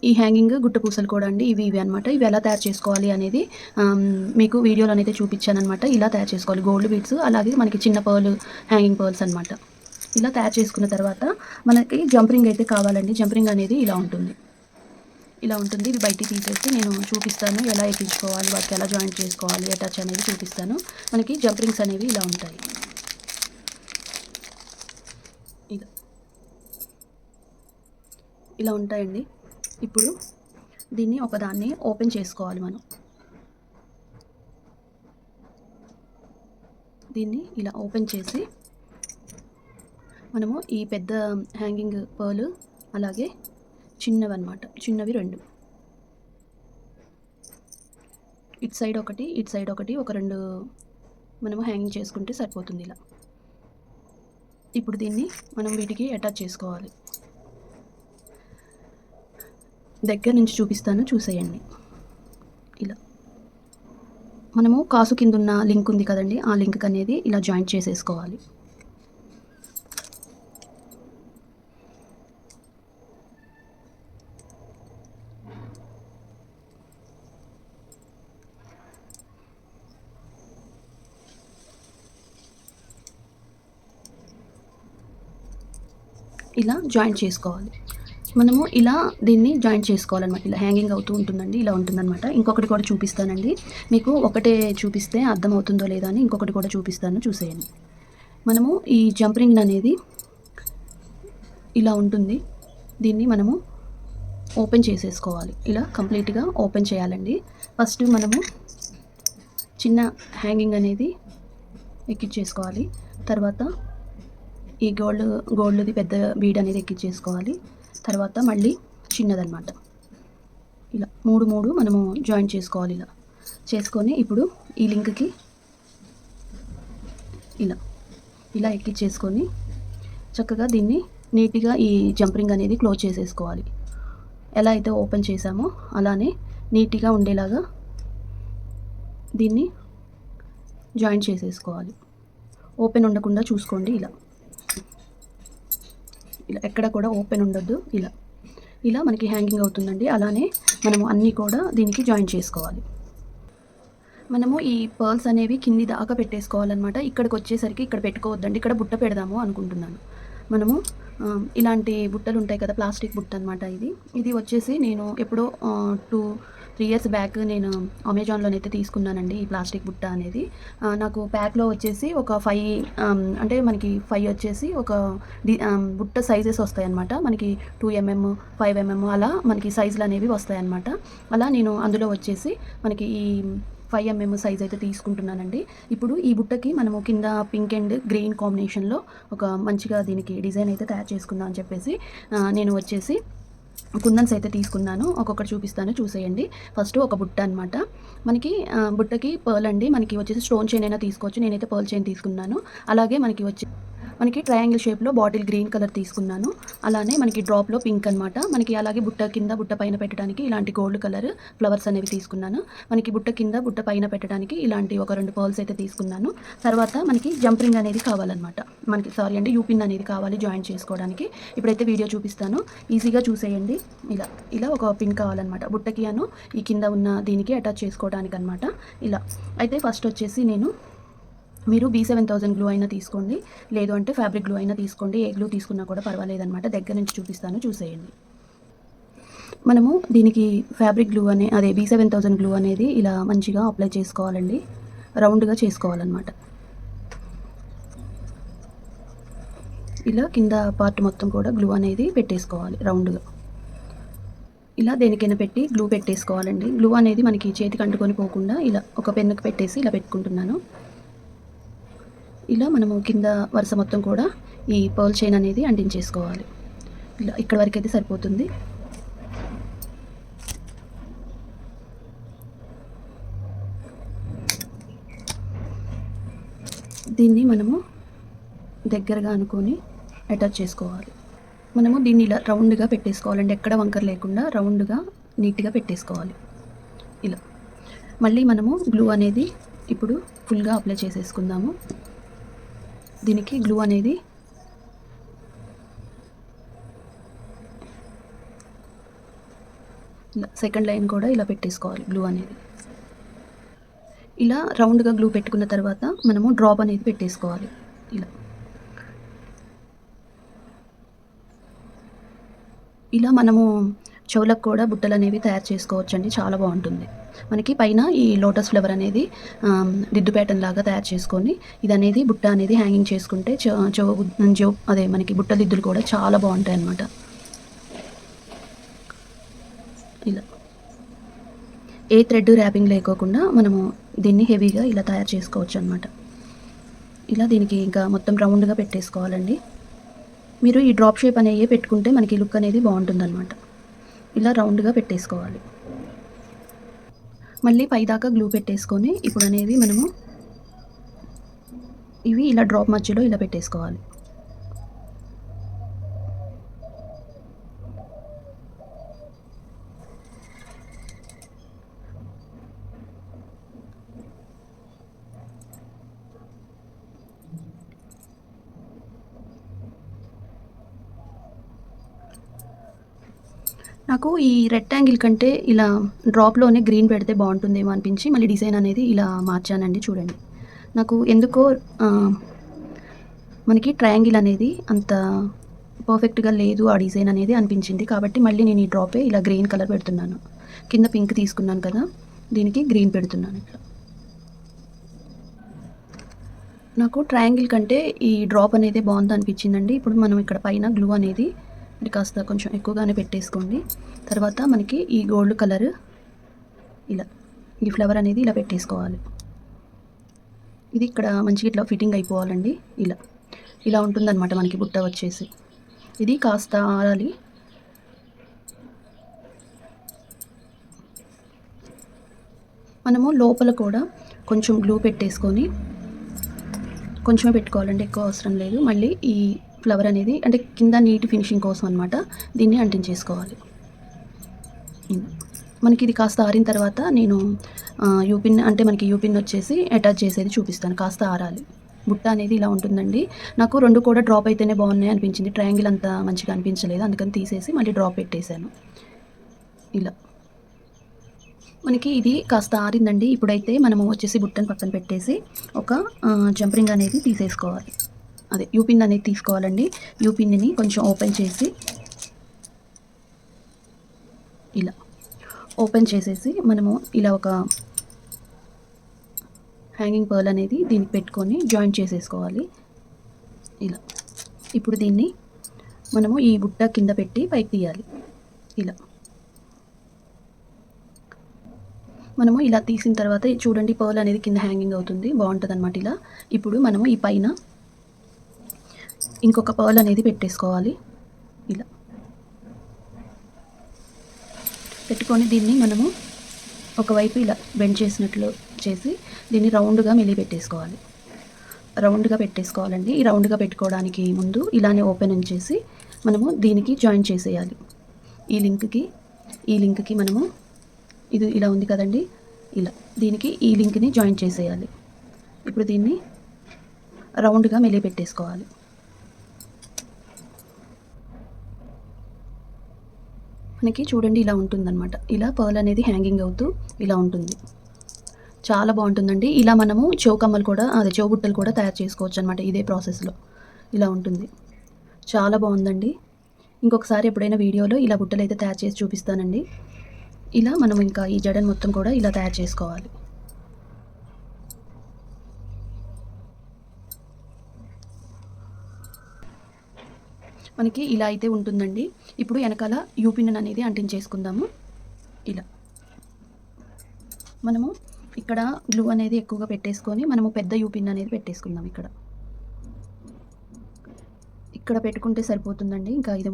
ఈ హ్యాంగింగ్ గుట్ట పూసలు కూడా అండి. ఇవి అనమాట. ఇవి ఎలా తయారు చేసుకోవాలి అనేది మీకు వీడియోలో అయితే చూపించానమాట. ఇలా తయారు చేసుకోవాలి. గోల్డ్ బీడ్స్ అలాగే మనకి చిన్న పర్ల్ హ్యాంగింగ్ పర్ల్స్ అనమాట. ఇలా తయారు చేసుకున్న తర్వాత మనకి జంపరింగ్ అయితే కావాలండి. జంపరింగ్ అనేది ఇలా ఉంటుంది. ఇవి బయటికి తీసేసి నేను చూపిస్తాను ఎలా ఎక్కించుకోవాలి, వాటికి ఎలా జాయింట్ చేసుకోవాలి, అటాచ్ అనేది చూపిస్తాను. మనకి జంపరింగ్స్ అనేవి ఇలా ఉంటాయి. ఇలా ఉంటాయండి. ఇప్పుడు దీన్ని ఒకదాన్ని ఓపెన్ చేసుకోవాలి. మనం దీన్ని ఇలా ఓపెన్ చేసి మనము ఈ పెద్ద హ్యాంగింగ్ పర్ల్ అలాగే చిన్నవన్నమాట, చిన్నవి 2 ఇటు సైడ్ ఒకటి ఒక 2 మనము హ్యాంగింగ్ చేసుకుంటే సరిపోతుంది. ఇలా ఇప్పుడు దీన్ని మనం వీటికి అటాచ్ చేసుకోవాలి. దగ్గర నుంచి చూపిస్తాను చూసేయండి. ఇలా మనము కాసు కింద ఉన్న లింక్ ఉంది కదండి, ఆ లింక్ అనేది ఇలా జాయింట్ చేసేసుకోవాలి. ఇలా జాయింట్ చేసుకోవాలి. మనము ఇలా దీన్ని జాయింట్ చేసుకోవాలన్నమాట. ఇలా హ్యాంగింగ్ అవుతూ ఉంటుందండి. ఇలా ఉంటుందన్నమాట. ఇంకొకటి కూడా చూపిస్తానండి. మీకు ఒకటే చూపిస్తే అర్థమవుతుందో లేదో అని ఇంకొకటి కూడా చూపిస్తాను చూసేయండి. మనము ఈ జంపరింగ్ అనేది ఇలా ఉంటుంది. దీన్ని మనము ఓపెన్ చేసేసుకోవాలి. ఇలా కంప్లీట్గా ఓపెన్ చేయాలండి. ఫస్ట్ మనము చిన్న హ్యాంగింగ్ అనేది ఎక్కించేసుకోవాలి. తర్వాత ఈ గోల్డ్ది పెద్ద బీడ్ అనేది ఎక్కించేసుకోవాలి. తర్వాత మళ్ళీ చిన్నదన్నమాట. ఇలా 3 మనము జాయిన్ చేసుకోవాలి. ఇలా చేసుకొని ఇప్పుడు ఈ లింక్కి ఇలా ఎక్కించేసుకొని చక్కగా దీన్ని నీట్గా ఈ జంపరింగ్ అనేది క్లోజ్ చేసేసుకోవాలి. ఎలా అయితే ఓపెన్ చేసామో అలానే నీట్గా ఉండేలాగా దీన్ని జాయింట్ చేసేసుకోవాలి. ఓపెన్ ఉండకుండా చూసుకోండి. ఇలా ఎక్కడ కూడా ఓపెన్ ఉండొద్దు. ఇలా మనకి హ్యాంగింగ్ అవుతుందండి. అలానే మనము అన్నీ కూడా దీనికి జాయిన్ చేసుకోవాలి. మనము ఈ పర్ల్స్ అనేవి కింది దాకా పెట్టేసుకోవాలన్నమాట. ఇక్కడికి వచ్చేసరికి ఇక్కడ పెట్టుకోవద్దండి. ఇక్కడ బుట్ట పెడదాము అనుకుంటున్నాను. మనము ఇలాంటి బుట్టలు ఉంటాయి కదా, ప్లాస్టిక్ బుట్ట అనమాట. ఇది వచ్చేసి నేను ఎప్పుడో 2-3 ఇయర్స్ బ్యాక్ నేను అమెజాన్లోనైతే తీసుకున్నానండి ఈ ప్లాస్టిక్ బుట్ట అనేది. నాకు ప్యాక్లో వచ్చేసి ఒక 5 అంటే మనకి 5 వచ్చేసి ఒక బుట్ట సైజెస్ వస్తాయన్నమాట. మనకి 2mm 5mm అలా మనకి సైజులు అనేవి వస్తాయన్నమాట. అలా నేను అందులో వచ్చేసి మనకి ఈ 5mm సైజ్ అయితే తీసుకుంటున్నానండి. ఇప్పుడు ఈ బుట్టకి మనము కింద పింక్ అండ్ గ్రీన్ కాంబినేషన్లో ఒక మంచిగా దీనికి డిజైన్ అయితే తయారు చేసుకుందాం అని చెప్పేసి నేను వచ్చేసి కుందన్స్ అయితే తీసుకున్నాను. ఒక్కొక్కటి చూపిస్తాను, చూసేయండి. ఫస్ట్ ఒక బుట్ట అనమాట. మనకి బుట్టకి పర్ల్ అండి. మనకి వచ్చేసి స్టోన్ చైన్ అయినా తీసుకోవచ్చు. నేనైతే పర్ల్ చైన్ తీసుకున్నాను. అలాగే మనకి ట్రయాంగిల్ షేప్లో బాటిల్ గ్రీన్ కలర్ తీసుకున్నాను. అలానే మనకి డ్రాప్లో పింక్ అనమాట. మనకి అలాగే బుట్ట పైన పెట్టడానికి ఇలాంటి గోల్డ్ కలర్ ఫ్లవర్స్ అనేవి తీసుకున్నాను. మనకి బుట్ట పైన పెట్టడానికి ఇలాంటి ఒక 2 పర్ల్స్ అయితే తీసుకున్నాను. తర్వాత మనకి జంపరింగ్ అనేది కావాలన్నమాట. యూపిన్ అనేది కావాలి జాయిన్ చేసుకోవడానికి. ఇప్పుడైతే వీడియో చూపిస్తాను, ఈజీగా చూసేయండి. ఇలా ఒక పిన్ కావాలన్నమాట. బుట్టకి ఈ కింద ఉన్న దీనికి అటాచ్ చేసుకోవడానికి అనమాట. ఇలా అయితే ఫస్ట్ వచ్చేసి మీరు B7000 గ్లూ అయినా తీసుకోండి, లేదు అంటే ఫ్యాబ్రిక్ గ్లూ అయినా తీసుకోండి. ఏ గ్లూ తీసుకున్నా కూడా పర్వాలేదన్నమాట. దగ్గర నుంచి చూపిస్తాను, చూసేయండి. మనము దీనికి ఫ్యాబ్రిక్ గ్లూ అదే B7000 గ్లూ అనేది ఇలా మంచిగా అప్లై చేసుకోవాలండి. రౌండ్గా చేసుకోవాలన్నమాట. ఇలా కింద పార్ట్ మొత్తం కూడా గ్లూ అనేది పెట్టేసుకోవాలి రౌండ్గా. ఇలా దేనికైనా పెట్టి గ్లూ పెట్టేసుకోవాలండి. గ్లూ అనేది మనకి చేతికి అంటుకొని పోకుండా ఇలా ఒక పెన్నుకి పెట్టేసి ఇలా పెట్టుకుంటున్నాను. ఇలా మనము కింద వరుస మొత్తం కూడా ఈ పర్ల్ చైన్ అనేది అంటించేసుకోవాలి. ఇలా ఇక్కడ వరకు అయితే సరిపోతుంది. దీన్ని మనము దగ్గరగా అనుకొని అటాచ్ చేసుకోవాలి. మనము దీన్ని ఇలా రౌండ్గా పెట్టేసుకోవాలండి. ఎక్కడ వంకర లేకుండా రౌండ్గా నీట్గా పెట్టేసుకోవాలి. ఇలా మళ్ళీ మనము గ్లూ అనేది ఇప్పుడు ఫుల్గా అప్లై చేసేసుకుందాము. దీనికి గ్లూ అనేది ఇలా సెకండ్ లైన్ కూడా ఇలా పెట్టేసుకోవాలి. గ్లూ అనేది ఇలా రౌండ్గా గ్లూ పెట్టుకున్న తర్వాత మనము డ్రాప్ అనేది పెట్టేసుకోవాలి. ఇలా మనము చెవులకు కూడా బుట్టలు అనేవి తయారు చేసుకోవచ్చండి. చాలా బాగుంటుంది. మనకి పైన ఈ లోటస్ ఫ్లవర్ అనేది దిద్దు ప్యాటర్న్ లాగా తయారు చేసుకొని ఇది అనేది బుట్ట అనేది హ్యాంగింగ్ చేసుకుంటే మనకి బుట్ట దిద్దులు కూడా చాలా బాగుంటాయి అన్నమాట. ఇలా ఏ థ్రెడ్ ర్యాపింగ్ లేకోకుండా మనము దీన్ని హెవీగా ఇలా తయారు చేసుకోవచ్చు అన్నమాట. ఇలా దీనికి ఇంకా మొత్తం రౌండ్గా పెట్టేసుకోవాలండి. మీరు ఈ డ్రాప్ షేప్ అనేవి పెట్టుకుంటే మనకి లుక్ అనేది బాగుంటుందన్నమాట. ఇలా రౌండ్గా పెట్టేసుకోవాలి. మళ్ళీ పైదాకా గ్లూ పెట్టేసుకొని ఇప్పుడు అనేది మనము ఇవి ఇలా డ్రాప్ మధ్యలో ఇలా పెట్టేసుకోవాలి. నాకు ఈ రెక్టాంగిల్ కంటే ఇలా డ్రాప్లోనే గ్రీన్ పెడితే బాగుంటుందేమో అనిపించి మళ్ళీ డిజైన్ అనేది ఇలా మార్చానండి. చూడండి, నాకు ఎందుకో మనకి ట్రయాంగిల్ అనేది అంత పర్ఫెక్ట్గా లేదు ఆ డిజైన్ అనేది అనిపించింది. కాబట్టి మళ్ళీ నేను ఈ డ్రాపే ఇలా గ్రీన్ కలర్ పెడుతున్నాను. కింద పింక్ తీసుకున్నాను కదా, దీనికి గ్రీన్ పెడుతున్నాను. ఇట్లా నాకు ట్రయాంగిల్ కంటే ఈ డ్రాప్ అనేది బాగుంది అనిపించిందండి. ఇప్పుడు మనం ఇక్కడ పైన గ్లూ అనేది కాస్త కొంచెం ఎక్కువగానే పెట్టేసుకోండి. తర్వాత మనకి ఈ గోల్డ్ కలర్ ఇలా ఈ ఫ్లవర్ అనేది ఇలా పెట్టేసుకోవాలి. ఇది ఇక్కడ మంచిగా ఇట్లా ఫిట్టింగ్ అయిపోవాలండి. ఇలా ఉంటుందన్నమాట మనకి బుట్ట వచ్చేసి. ఇది కాస్త ఆరాలి. మనము లోపల కూడా కొంచెం గ్లూ పెట్టేసుకొని కొంచెమే పెట్టుకోవాలండి, ఎక్కువ అవసరం లేదు. మళ్ళీ ఈ ఫ్లవర్ అనేది అంటే కింద నీట్ ఫినిషింగ్ కోసం అనమాట దీన్ని అంటించేసుకోవాలి. మనకి ఇది కాస్త ఆరిన తర్వాత నేను యూపిన్ అంటే మనకి యూపిన్ వచ్చేసి అటాచ్ చేసేది చూపిస్తాను. కాస్త ఆరాలి. బుట్ట అనేది ఇలా ఉంటుందండి. నాకు 2 కూడా డ్రాప్ అయితేనే బాగున్నాయి అనిపించింది. ట్రయాంగిల్ అంత మంచిగా అనిపించలేదు. అందుకని తీసేసి మళ్ళీ డ్రాప్ పెట్టేశాను. ఇలా మనకి ఇది కాస్త ఆరిందండి. ఇప్పుడైతే మనము వచ్చేసి బుట్టను పక్కన పెట్టేసి ఒక జంప్ రింగ్ అనేది తీసేసుకోవాలి. అదే యూపిన్ అనేది తీసుకోవాలండి. యూపిన్ని కొంచెం ఓపెన్ చేసి ఇలా ఓపెన్ చేసేసి మనము ఇలా ఒక హ్యాంగింగ్ పర్ల్ అనేది దీనికి పెట్టుకొని జాయింట్ చేసేసుకోవాలి. ఇలా ఇప్పుడు దీన్ని మనము ఈ బుట్ట కింద పెట్టి పైకి తీయాలి. ఇలా మనము ఇలా తీసిన తర్వాత చూడండి పర్ల్ అనేది కింద హ్యాంగింగ్ అవుతుంది. బాగుంటుంది అనమాట. ఇలా ఇప్పుడు మనము ఈ పైన ఇంకొక పర్ల్ అనేది పెట్టేసుకోవాలి. ఇలా పెట్టుకొని దీన్ని మనము ఒకవైపు ఇలా బెండ్ చేసినట్లు చేసి దీన్ని రౌండ్గా పెట్టేసుకోవాలి. రౌండ్గా పెట్టేసుకోవాలండి. ఈ రౌండ్గా పెట్టుకోవడానికి ముందు ఇలానే ఓపెన్ ఉంచేసి మనము దీనికి జాయిన్ చేసేయాలి. ఈ లింక్కి మనము ఇది ఇలా ఉంది కదండి, ఇలా దీనికి ఈ లింక్ని జాయిన్ చేసేయాలి. ఇప్పుడు దీన్ని రౌండ్గా పెట్టేసుకోవాలి. మనకి చూడండి ఇలా ఉంటుందన్నమాట. ఇలా పర్ల్ అనేది హ్యాంగింగ్ అవుతూ ఇలా ఉంటుంది. చాలా బాగుంటుందండి. ఇలా మనము చెవు కమ్మలు కూడా చెవు బుట్టలు కూడా తయారు చేసుకోవచ్చు అనమాట. ఇదే ప్రాసెస్లో ఇలా ఉంటుంది. చాలా బాగుందండి. ఇంకొకసారి ఎప్పుడైనా వీడియోలో ఇలా బుట్టలు అయితే తయారు చేసి చూపిస్తానండి. ఇలా మనం ఇంకా ఈ జడను మొత్తం కూడా ఇలా తయారు చేసుకోవాలి. మనకి ఇలా అయితే ఉంటుందండి. ఇప్పుడు వెనకాల యూపిన్ అనేది అంటించేసుకుందాము. ఇలా మనము ఇక్కడ గ్లూ అనేది ఎక్కువగా పెట్టేసుకొని మనము పెద్ద యూపిన్ అనేది పెట్టేసుకుందాం. ఇక్కడ పెట్టుకుంటే సరిపోతుందండి. ఇంకా ఇది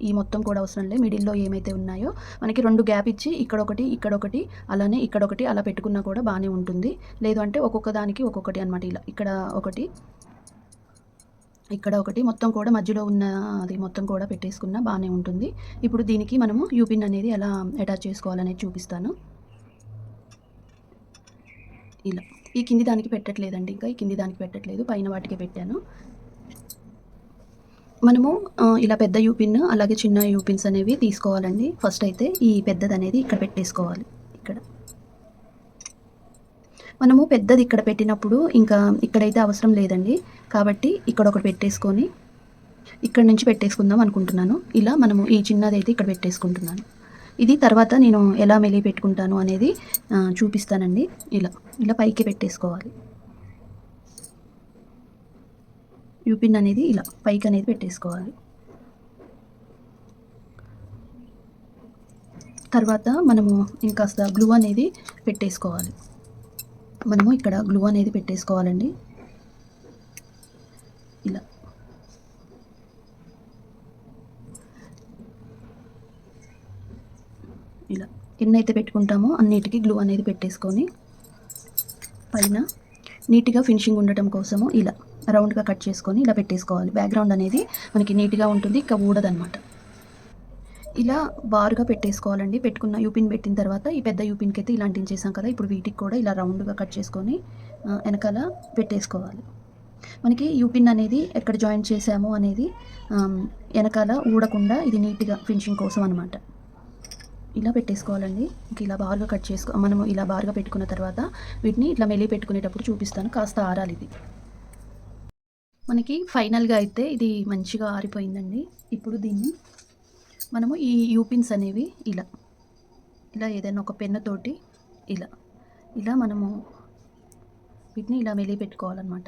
ఈ మొత్తం కూడా అవసరం లేదు. మిడిల్లో ఏమైతే ఉన్నాయో మనకి 2 గ్యాప్ ఇచ్చి ఇక్కడొకటి ఇక్కడొకటి అలానే ఇక్కడొకటి అలా పెట్టుకున్నా కూడా బాగానే ఉంటుంది. లేదు అంటే ఒక్కొక్క దానికి ఒక్కొక్కటి అనమాట. ఇలా ఇక్కడ ఒకటి మొత్తం కూడా మధ్యలో ఉన్న అది మొత్తం కూడా పెట్టేసుకున్నా బాగానే ఉంటుంది. ఇప్పుడు దీనికి మనము యూపిన్ అనేది ఎలా అటాచ్ చేసుకోవాలనేది చూపిస్తాను. ఇలా ఈ కింది దానికి పెట్టట్లేదండి. ఇంకా ఈ కింది దానికి పెట్టట్లేదు, పైన వాటికే పెట్టాను. మనము ఇలా పెద్ద యూపిన్ అలాగే చిన్న యూపిన్స్ అనేవి తీసుకోవాలండి. ఫస్ట్ అయితే ఈ పెద్దది అనేది ఇక్కడ పెట్టేసుకోవాలి. మనము పెద్దది ఇక్కడ పెట్టినప్పుడు ఇంకా ఇక్కడైతే అవసరం లేదండి. కాబట్టి ఇక్కడ ఒకటి పెట్టేసుకొని ఇక్కడ నుంచి పెట్టేసుకుందాం అనుకుంటున్నాను. ఇలా మనము ఈ చిన్నది అయితే ఇక్కడ పెట్టేసుకుంటున్నాను. ఇది తర్వాత నేను ఎలా పెట్టుకుంటాను అనేది చూపిస్తానండి. ఇలా పైకి పెట్టేసుకోవాలి. యూపిన్ అనేది ఇలా పైకి అనేది పెట్టేసుకోవాలి. తర్వాత మనము ఇంకాస్త గ్లూ అనేది పెట్టేసుకోవాలి. మనము ఇక్కడ గ్లూ అనేది పెట్టేసుకోవాలండి. ఇలా ఎన్నైతే పెట్టుకుంటామో అన్నిటికీ గ్లూ అనేది పెట్టేసుకొని పైన నీట్గా ఫినిషింగ్ ఉండటం కోసము ఇలా రౌండ్గా కట్ చేసుకొని ఇలా పెట్టేసుకోవాలి. బ్యాక్గ్రౌండ్ అనేది మనకి నీట్గా ఉంటుంది, ఇంకా ఊడదనమాట. ఇలా బారుగా పెట్టేసుకోవాలండి. పెట్టుకున్న యూపిన్ పెట్టిన తర్వాత ఈ పెద్ద యూపిన్కి అయితే ఇలా అంటించేసాం కదా, ఇప్పుడు వీటికి కూడా ఇలా రౌండ్గా కట్ చేసుకొని వెనకాల పెట్టేసుకోవాలి. మనకి యూపిన్ అనేది ఎక్కడ జాయిన్ చేసాము అనేది వెనకాల ఊడకుండా ఇది నీట్గా ఫినిషింగ్ కోసం అనమాట. ఇలా పెట్టేసుకోవాలండి. ఇంక ఇలా బారుగా కట్ మనము ఇలా బారుగా పెట్టుకున్న తర్వాత వీటిని ఇట్లా పెట్టుకునేటప్పుడు చూపిస్తాను. కాస్త ఆరాలి ఇది. మనకి ఫైనల్గా అయితే ఇది మంచిగా ఆరిపోయిందండి. ఇప్పుడు దీన్ని మనము ఈ యూపిన్స్ అనేవి ఇలా ఏదైనా ఒక పెన్నుతోటి ఇలా మనము వీటిని ఇలా పెట్టుకోవాలన్నమాట.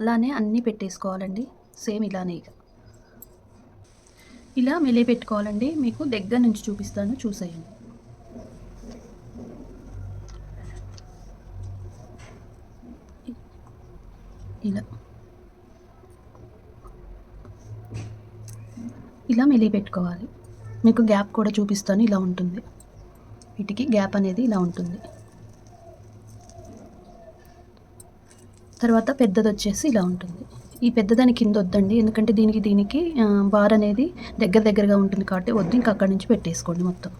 అలానే అన్నీ పెట్టేసుకోవాలండి. సేమ్ ఇలానే ఇలా పెట్టుకోవాలండి. మీకు దగ్గర నుంచి చూపిస్తాను, చూసేయండి. ఇలా పెట్టుకోవాలి. మీకు గ్యాప్ కూడా చూపిస్తాను. ఇలా ఉంటుంది, వీటికి గ్యాప్ అనేది ఇలా ఉంటుంది. తర్వాత పెద్దదొచ్చేసి ఇలా ఉంటుంది. ఈ పెద్దదాని కింద వద్దండి. ఎందుకంటే దీనికి బార్ అనేది దగ్గరగా ఉంటుంది కాబట్టి వద్దు. ఇంకా అక్కడి నుంచి పెట్టేసుకోండి మొత్తం.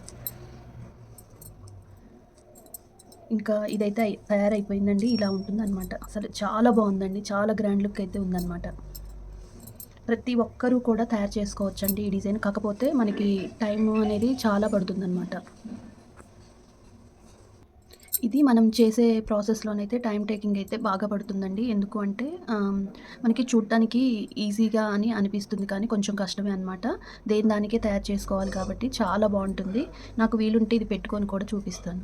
ఇంకా ఇదైతే తయారైపోయిందండి. ఇలా ఉంటుందనమాట. అసలు చాలా బాగుందండి. చాలా గ్రాండ్ లుక్ అయితే ఉందనమాట. ప్రతి ఒక్కరూ కూడా తయారు చేసుకోవచ్చండి ఈ డిజైన్. కాకపోతే మనకి టైం అనేది చాలా పడుతుందనమాట. ఇది మనం చేసే ప్రాసెస్‌లోనైతే టైమ్ టేకింగ్ అయితే బాగా పడుతుందండి. ఎందుకు అంటే మనకి చూడటానికి ఈజీగా అని అనిపిస్తుంది కానీ కొంచెం కష్టమే అనమాట. దేని దానికే తయారు చేసుకోవాలి కాబట్టి చాలా బావుంటుంది. నాకు వీలుంటే ఇది పెట్టుకొని కూడా చూపిస్తాను.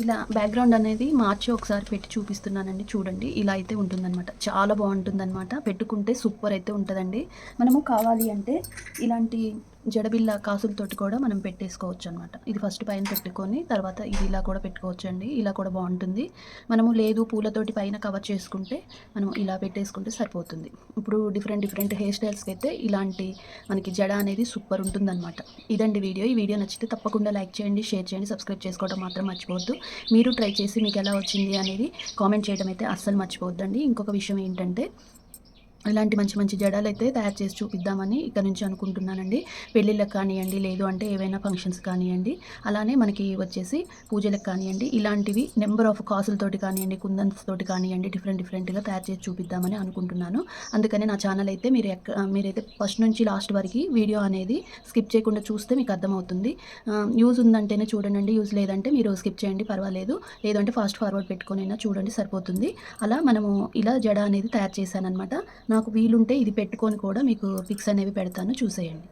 ఇలా బ్యాక్‌గ్రౌండ్ అనేది మార్చి ఒకసారి పెట్టి చూపిస్తున్నానండి. చూడండి. ఇలా అయితే ఉంటుందనమాట. చాలా బావుంటుందనమాట. పెట్టుకుంటే సూపర్ అయితే ఉంటదండి. మనము కావాలి అంటే ఇలాంటి జడబిళ్ళ కాసులతోటి కూడా మనం పెట్టేసుకోవచ్చనమాట. ఇది ఫస్ట్ పైన పెట్టుకొని తర్వాత ఇది ఇలా కూడా పెట్టుకోవచ్చండి. ఇలా కూడా బావుంటుంది. మనము లేదు పూలతోటి పైన కవర్ చేసుకుంటే మనం ఇలా పెట్టేసుకుంటే సరిపోతుంది. ఇప్పుడు డిఫరెంట్ హెయిర్ స్టైల్స్‌కైతే ఇలాంటి మనకి జడ అనేది సూపర్ ఉంటుందనమాట. ఇదండి వీడియో. ఈ వీడియో నచ్చితే తప్పకుండా లైక్ చేయండి, షేర్ చేయండి, సబ్స్క్రైబ్ చేసుకోవడం మాత్రం మర్చిపోవద్దు. మీరు ట్రై చేసి మీకు ఎలా వచ్చింది అనేది కామెంట్ చేయడం అయితే అస్సలు మర్చిపోవద్దండి. ఇంకొక విషయం ఏంటంటే ఇలాంటి మంచి జడలైతే తయారు చేసి చూపిద్దామని ఇక నుంచి అనుకుంటున్నానండి. పెళ్ళిళ్ళకి కానియండి, లేదు అంటే ఏవైనా ఫంక్షన్స్ కానియండి, అలానే మనకి వచ్చేసి పూజలకు కానియండి, ఇలాంటివి నెంబర్ ఆఫ్ కాసులతోటి కానియండి, కుందన్స్ తోటి కానియండి, డిఫరెంట్‌గా తయారు చేసి చూపిద్దామని అనుకుంటున్నాను. అందుకని నా ఛానల్ అయితే మీరైతే ఫస్ట్ నుంచి లాస్ట్ వరకి వీడియో అనేది స్కిప్ చేయకుండా చూస్తే మీకు అర్థమవుతుంది. యూజ్ ఉందంటేనే చూడండి. యూజ్ లేదంటే మీరు స్కిప్ చేయండి పర్వాలేదు. లేదంటే ఫాస్ట్ ఫార్వర్డ్ పెట్టుకొనైనా చూడండి సరిపోతుంది. అలా మనము ఇలా జడ అనేది తయారు చేశాననమాట. నాకు వీలుంటే ఇది పెట్టుకొని కూడా మీకు పిక్స్ అనేవి పెడతాను చూసేయండి.